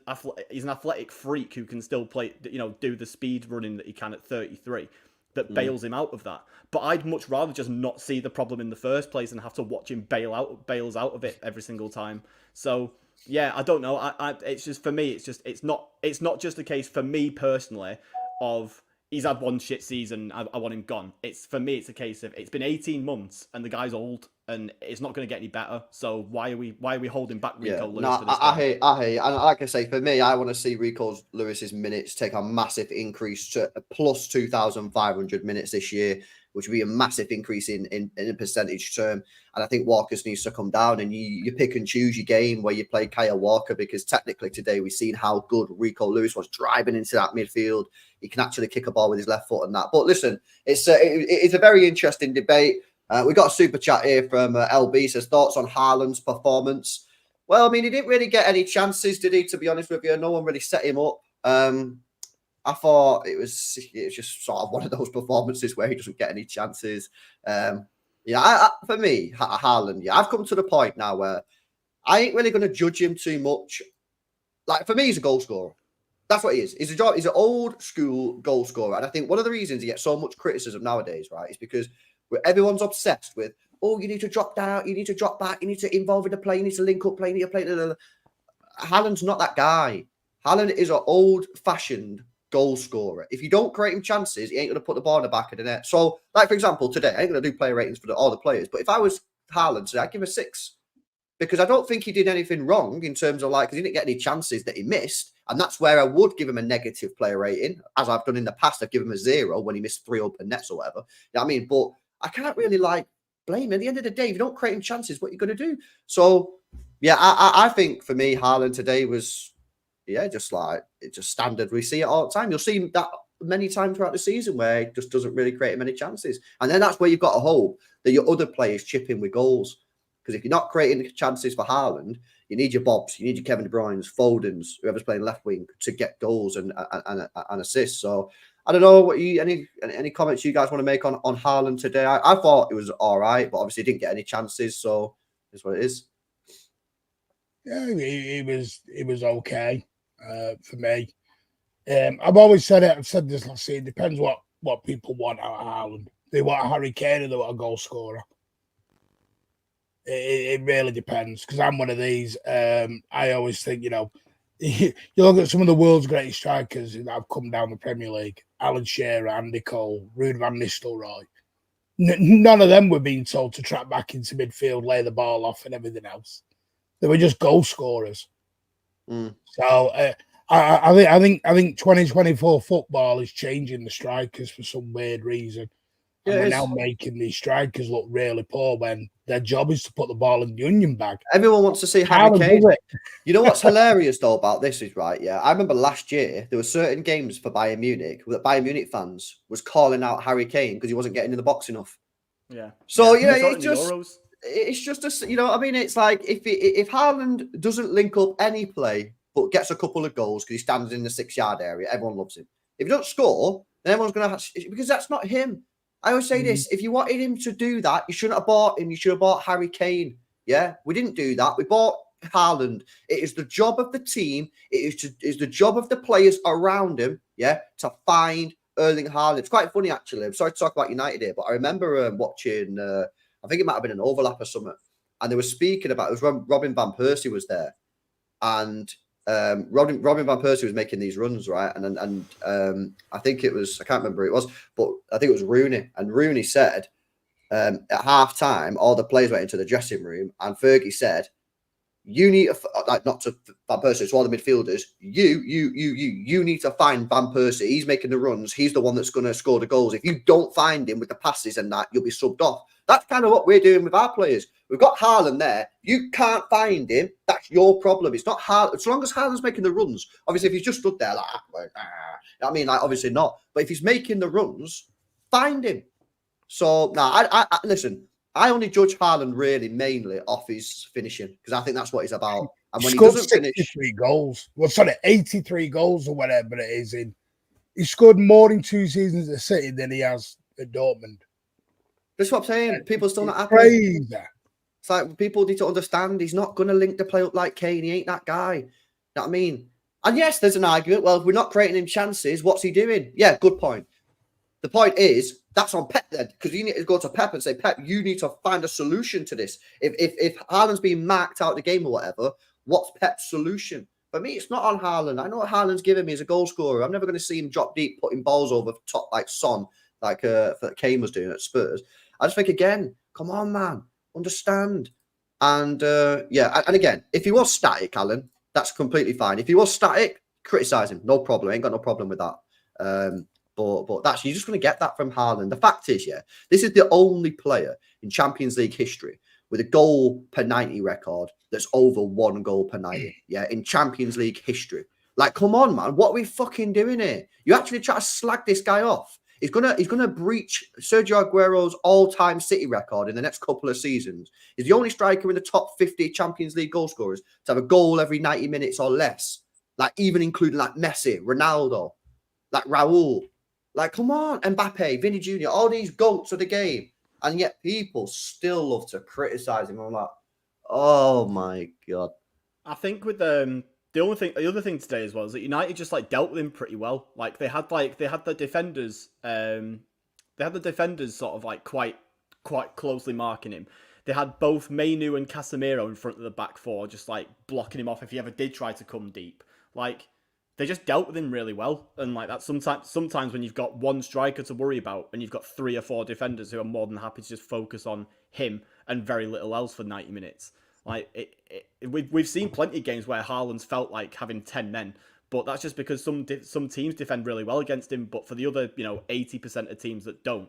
athletic freak who can still play, do the speed running that he can at 33, that bails him out of that. But I'd much rather just not see the problem in the first place and have to watch him bails out of it every single time. So yeah, I don't know. It's just, for me, it's not just a case for me personally of he's had one shit season, I want him gone. For me, it's a case of it's been 18 months and the guy's old and it's not going to get any better. So why are we holding back Rico Lewis for this guy? I hate. And like I say, for me, I want to see Rico Lewis's minutes take a massive increase to plus 2,500 minutes this year, which would be a massive increase in a percentage term. And I think Walker's needs to come down and you pick and choose your game where you play Kyle Walker, because technically today we've seen how good Rico Lewis was driving into that midfield. He can actually kick a ball with his left foot and that. But listen, it's a very interesting debate. We got a super chat here from LB, says thoughts on Haaland's performance. Well, I mean, he didn't really get any chances, did he? To be honest with you, no one really set him up. I thought it was just sort of one of those performances where he doesn't get any chances. For me, Haaland, I've come to the point now where I ain't really going to judge him too much. Like, for me, he's a goal scorer. That's what he is. He's an old school goal scorer. And I think one of the reasons he gets so much criticism nowadays, right, is because everyone's obsessed with, you need to drop down, you need to drop back, you need to involve in the play, you need to link up play, you need to play. Haaland's not that guy. Haaland is an old-fashioned goal scorer. If you don't create him chances, he ain't going to put the ball in the back of the net. So, like, for example, today, I ain't going to do player ratings for all the players, but if I was Haaland today, I'd give him a 6. Because I don't think he did anything wrong in terms of, like, because he didn't get any chances that he missed. And that's where I would give him a negative player rating. As I've done in the past, I've given him a 0 when he missed 3 open nets or whatever. You know what I mean? But I can't really, like, blame him. At the end of the day, if you don't create him chances, what are you going to do? So, yeah, I think for me, Haaland today was, just like, it's just standard. We see it all the time. You'll see that many times throughout the season where he just doesn't really create many chances. And then that's where you've got to hope that your other players chip in with goals. Because if you're not creating chances for Haaland, you need your Bobs, you need your Kevin De Bruyne's, Fodens, whoever's playing left wing to get goals and assists. So I don't know what any comments you guys want to make on Haaland today. I thought it was all right, but obviously didn't get any chances, so it's what it is. Yeah, it was okay for me. I've always said it. I've said this last season. It depends what people want out of Haaland. They want a Harry Kane or they want a goal scorer. It really depends, because I'm one of these. I always think, you look at some of the world's greatest strikers that have come down the Premier League: Alan Shearer, Andy Cole, Ruud van Nistelrooy. None of them were being told to track back into midfield, lay the ball off, and everything else. They were just goal scorers. So I think 2024 football is changing the strikers for some weird reason. And we're now making these strikers look really poor when their job is to put the ball in the onion bag. Everyone wants to see Harry Kane. You know what's hilarious though about this is, right? Yeah, I remember last year there were certain games for Bayern Munich that Bayern Munich fans was calling out Harry Kane because he wasn't getting in the box enough. Yeah. So it's just a, I mean, it's like if Haaland doesn't link up any play but gets a couple of goals because he stands in the 6-yard area, everyone loves him. If he don't score, then everyone's going to have, because that's not him. I always say this: if you wanted him to do that, you shouldn't have bought him. You should have bought Harry Kane. Yeah, we didn't do that. We bought Haaland. It is the job of the team. It is the job of the players around him. Yeah, to find Erling Haaland. It's quite funny actually. I'm sorry to talk about United here, but I remember watching. I think it might have been an overlap or something, and they were speaking about. It was when Robin van Persie was there, and Robin van Persie was making these runs, right? And I think it was, I can't remember who it was, but I think it was Rooney. And Rooney said at half time, all the players went into the dressing room, and Fergie said, "You need to, like, not to Van Persie, to all the midfielders. You need to find Van Persie. He's making the runs. He's the one that's going to score the goals. If you don't find him with the passes and that, you'll be subbed off." That's kind of what we're doing with our players. We've got Haaland there. You can't find him. That's your problem. It's not Haaland. As long as Haaland's making the runs, obviously, if he's just stood there like, I mean, like, obviously not. But if he's making the runs, find him. So now, I listen. I only judge Haaland really mainly off his finishing, because I think that's what he's about. And when he doesn't finish, 63 goals. Well, sorry, 83 goals or whatever it is. He scored more in 2 seasons at City than he has at Dortmund. That's what I'm saying. People are still not happy. Crazy. It's like people need to understand he's not going to link the play up like Kane. He ain't that guy. You know what I mean? And yes, there's an argument. Well, if we're not creating him chances, what's he doing? Yeah, good point. The point is, that's on Pep then, because you need to go to Pep and say, Pep, you need to find a solution to this. If Haaland's being marked out of the game or whatever, what's Pep's solution? For me, it's not on Haaland. I know what Haaland's giving me as a goal scorer. I'm never going to see him drop deep, putting balls over the top like Son, like Kane was doing at Spurs. I just think, again, come on, man, understand. And yeah, and again, if he was static, Alan, that's completely fine. If he was static, criticise him, no problem. I ain't got no problem with that. But that's, you're just going to get that from Haaland. The fact is, yeah, this is the only player in Champions League history with a goal per 90 record that's over 1 goal per 90. Yeah, in Champions League history. Like, come on, man, what are we fucking doing here? You actually try to slag this guy off. He's gonna breach Sergio Aguero's all-time City record in the next couple of seasons. He's the only striker in the top 50 Champions League goal scorers to have a goal every 90 minutes or less. Like, even including like Messi, Ronaldo, like Raul. Like, come on, Mbappe, Vinny Jr., all these goats of the game. And yet people still love to criticize him. I'm like, oh my God. I think with the other thing today as well is that United just like dealt with him pretty well. Like they had the defenders sort of like quite closely marking him. They had both Mainu and Casemiro in front of the back four, just like blocking him off if he ever did try to come deep. Like, they just dealt with him really well. And like that, sometimes when you've got one striker to worry about and you've got 3 or 4 defenders who are more than happy to just focus on him and very little else for 90 minutes. Like we've seen plenty of games where Haaland's felt like having 10 men, but that's just because some teams defend really well against him. But for the other 80% of teams that don't,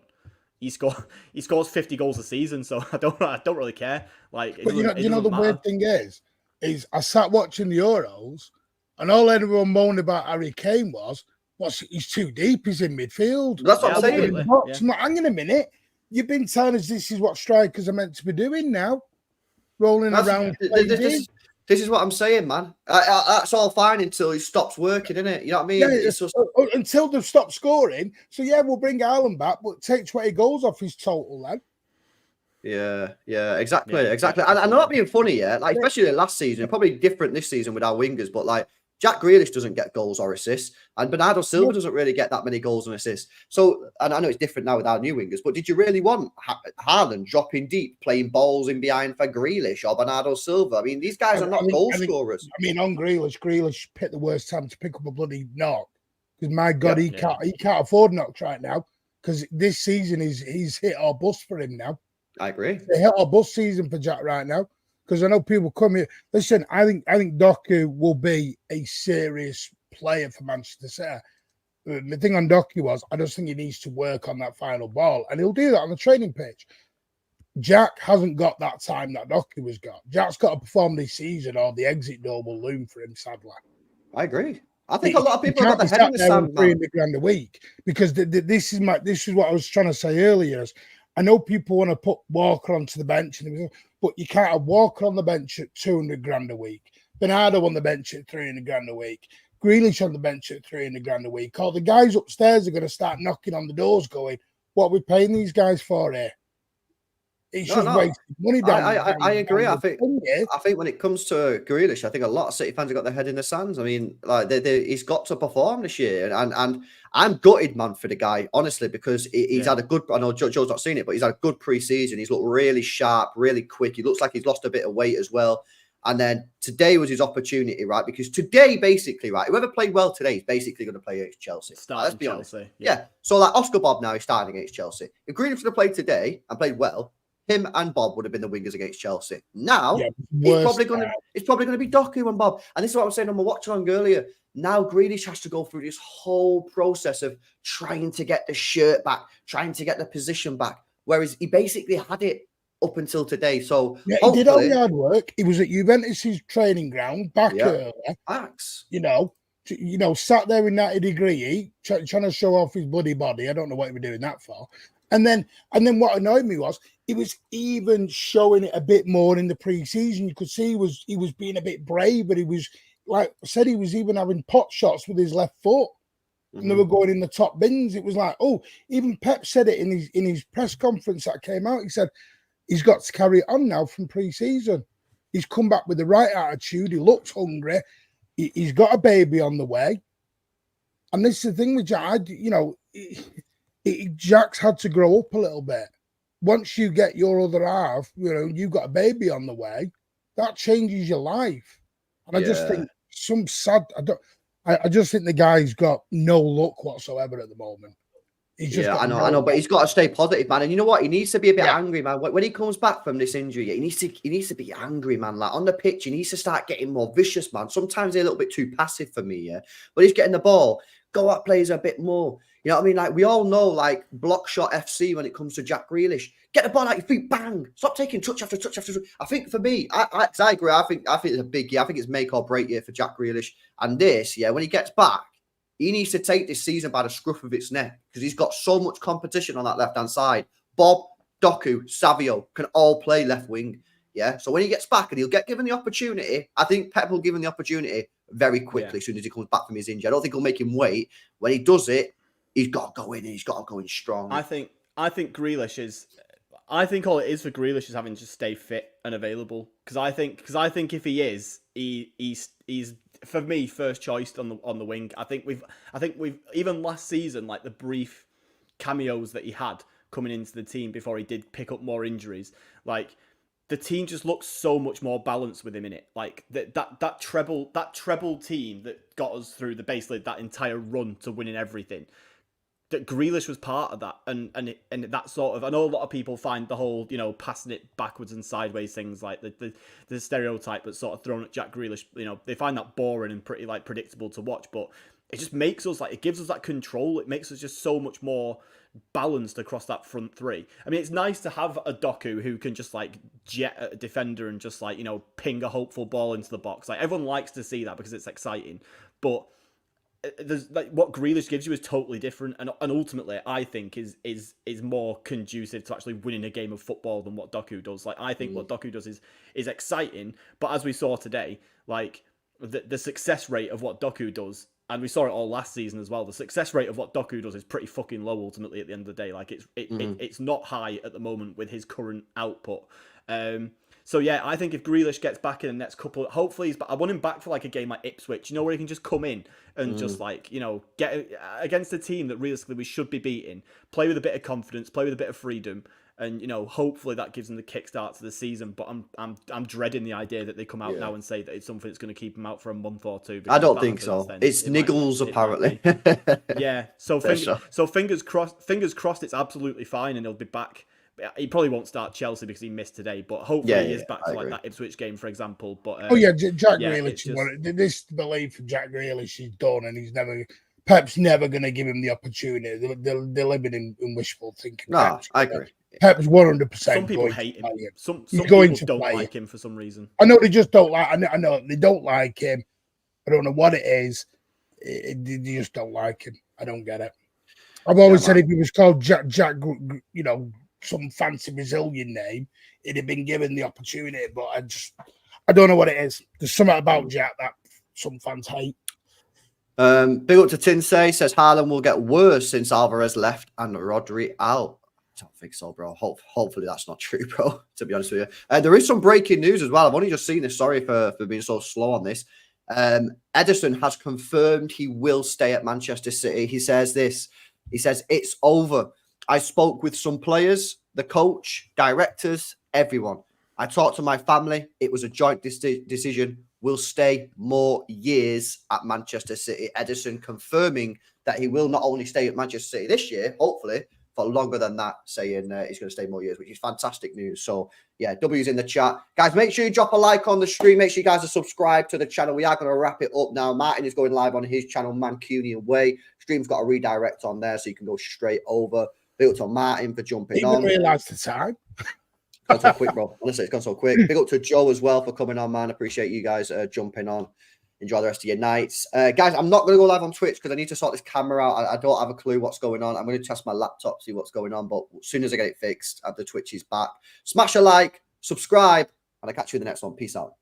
he scores 50 goals a season. So I don't really care. Like, but the weird thing is I sat watching the Euros, and all everyone moaned about Harry Kane was he's too deep. He's in midfield. That's what I'm saying. Yeah. Not, hang on a minute. You've been telling us this is what strikers are meant to be doing now. Rolling around. This is what I'm saying, man. That's all fine until he stops working, isn't it? You know what I mean? Yeah, it's just... until they've stopped scoring. So, yeah, we'll bring Haaland back, but take 20 goals off his total then. Yeah, exactly. And I'm not being funny, like, especially last season, probably different this season with our wingers, but like, Jack Grealish doesn't get goals or assists, and Bernardo Silva doesn't really get that many goals and assists. So, and I know it's different now with our new wingers, but did you really want Haaland dropping deep, playing balls in behind for Grealish or Bernardo Silva? I mean, these guys are not goal scorers. I mean, on Grealish picked the worst time to pick up a bloody knock, because my God, he can't afford knocks right now, because this season he's hit or bust for him now. I agree. It's a hit or bust season for Jack right now. Because I know people come here. Listen, I think Doku will be a serious player for Manchester City. The thing on Doku was, I just think he needs to work on that final ball, and he'll do that on the training pitch. Jack hasn't got that time that Doku has got. Jack's got to perform this season, or the exit door will loom for him. Sadly, I agree. I think a lot of people have got their head in the sand. £300,000 a week, because this is what I was trying to say earlier. Is I know people want to put Walker onto the bench, but you can't have Walker on the bench at £200,000 a week, Bernardo on the bench at £300,000 a week, Grealish on the bench at £300,000 a week. All the guys upstairs are going to start knocking on the doors going, what are we paying these guys for here? It's wasting money down. I agree. I think when it comes to Grealish, I think a lot of City fans have got their head in the sands. I mean, like he's got to perform this year, and I'm gutted, man, for the guy, honestly, because he's had a good. I know Joe's not seen it, but he's had a good preseason. He's looked really sharp, really quick. He looks like he's lost a bit of weight as well. And then today was his opportunity, right? Because today, basically, right, whoever played well today is basically going to play against Chelsea. Let's be honest. Yeah. So like Oscar Bob now is starting against Chelsea. If Grealish would have played today and played well, him and Bob would have been the wingers against Chelsea. Now, it's probably going to be Doku and Bob. And this is what I was saying on my watch along earlier. Now Grealish has to go through this whole process of trying to get the shirt back, trying to get the position back, whereas he basically had it up until today. So he did all the hard work. He was at Juventus' training ground back earlier. Facts. Sat there in 90-degree heat, trying to show off his bloody body. I don't know what he was doing that for. And then what annoyed me was he was even showing it a bit more in the pre-season. You could see he was being a bit brave, but he was, like I said, he was even having pot shots with his left foot. And they were going in the top bins. It was like, even Pep said it in his press conference that came out. He said he's got to carry it on now from pre-season. He's come back with the right attitude. He looks hungry. He's got a baby on the way. And this is the thing with Jack, Jack's had to grow up a little bit. Once you get your other half, you've got a baby on the way, that changes your life. And I just think I just think the guy's got no luck whatsoever at the moment. I know, but he's got to stay positive, man. And you know what? He needs to be a bit angry, man. When he comes back from this injury, he needs to be angry, man. Like on the pitch, he needs to start getting more vicious, man. Sometimes they're a little bit too passive for me, but he's getting the ball. Go out players a bit more. You know what I mean? Like we all know, like block shot FC when it comes to Jack Grealish. Get the ball out your feet, bang! Stop taking touch after touch after touch. I think for me, I agree. I think it's a big year. I think it's make or break year for Jack Grealish. And this, when he gets back, he needs to take this season by the scruff of its neck because he's got so much competition on that left-hand side. Bob, Doku, Savio can all play left wing. Yeah. So when he gets back and he'll get given the opportunity, I think Pep will give him the opportunity very quickly as soon as he comes back from his injury. I don't think he'll make him wait. When he does it, he's got to go in and he's got to go in strong. I think Grealish is. I think all it is for Grealish is having to stay fit and available. Because I think if he is, he's for me first choice on the wing. I think we've even last season, like the brief cameos that he had coming into the team before he did pick up more injuries, like the team just looks so much more balanced with him in it. Like that treble team that got us through basically that entire run to winning everything. That Grealish was part of that, and that sort of. I know a lot of people find the whole passing it backwards and sideways things like the stereotype that's sort of thrown at Jack Grealish. They find that boring and pretty like predictable to watch, but it just makes us it gives us that control. It makes us just so much more balanced across that front three. I mean, it's nice to have a Doku who can just like jet at a defender and just like ping a hopeful ball into the box. Like everyone likes to see that because it's exciting, but there's like what Grealish gives you is totally different, and ultimately I think is more conducive to actually winning a game of football than what Doku does. Like I think what Doku does is exciting, but as we saw today, like the success rate of what Doku does, and we saw it all last season as well. The success rate of what Doku does is pretty fucking low ultimately at the end of the day. Like it's not high at the moment with his current output. So yeah, I think if Grealish gets back in the next couple, hopefully I want him back for like a game like Ipswich, where he can just come in and just like, get against a team that realistically we should be beating, play with a bit of confidence, play with a bit of freedom, and hopefully that gives him the kickstart to the season. But I'm dreading the idea that they come out now and say that it's something that's going to keep him out for a month or two. I don't think so. It's niggles apparently. Yeah. So fingers crossed. Fingers crossed. It's absolutely fine, and he'll be back. He probably won't start Chelsea because he missed today, but hopefully he is back for like that Ipswich game, for example. But Jack Grealish. This belief for Jack Grealish is done, and Pep's never going to give him the opportunity. They're living in wishful thinking. No, I agree. Pep's 100%. Some people hate him. Some people don't like him for some reason. I know they just don't like. I know they don't like him. I don't know what it is. They just don't like him. I don't get it. I've always said if he was called Jack, some fancy Brazilian name, he'd have been given the opportunity, but I don't know what it is. There's something about Jack that some fans hate. Big up to Tinsay, says Haaland will get worse since Alvarez left and Rodri out. I don't think so, bro. Hopefully that's not true, bro, to be honest with you. There is some breaking news as well. I've only just seen this. Sorry for being so slow on this. Ederson has confirmed he will stay at Manchester City. He says this. He says, it's over. I spoke with some players, the coach, directors, everyone. I talked to my family. It was a joint decision. We'll stay more years at Manchester City. Ederson confirming that he will not only stay at Manchester City this year, hopefully, for longer than that, saying he's going to stay more years, which is fantastic news. So, yeah, W's in the chat. Guys, make sure you drop a like on the stream. Make sure you guys are subscribed to the channel. We are going to wrap it up now. Martin is going live on his channel, Mancunian Way. Stream's got a redirect on there, so you can go straight over. Big up to Martin for jumping on. Didn't realise the time. Gone so quick, bro. Honestly, it's gone so quick. Big up to Joe as well for coming on, man. Appreciate you guys jumping on. Enjoy the rest of your nights. Guys, I'm not going to go live on Twitch because I need to sort this camera out. I don't have a clue what's going on. I'm going to test my laptop, see what's going on. But as soon as I get it fixed, the Twitch is back. Smash a like, subscribe, and I'll catch you in the next one. Peace out.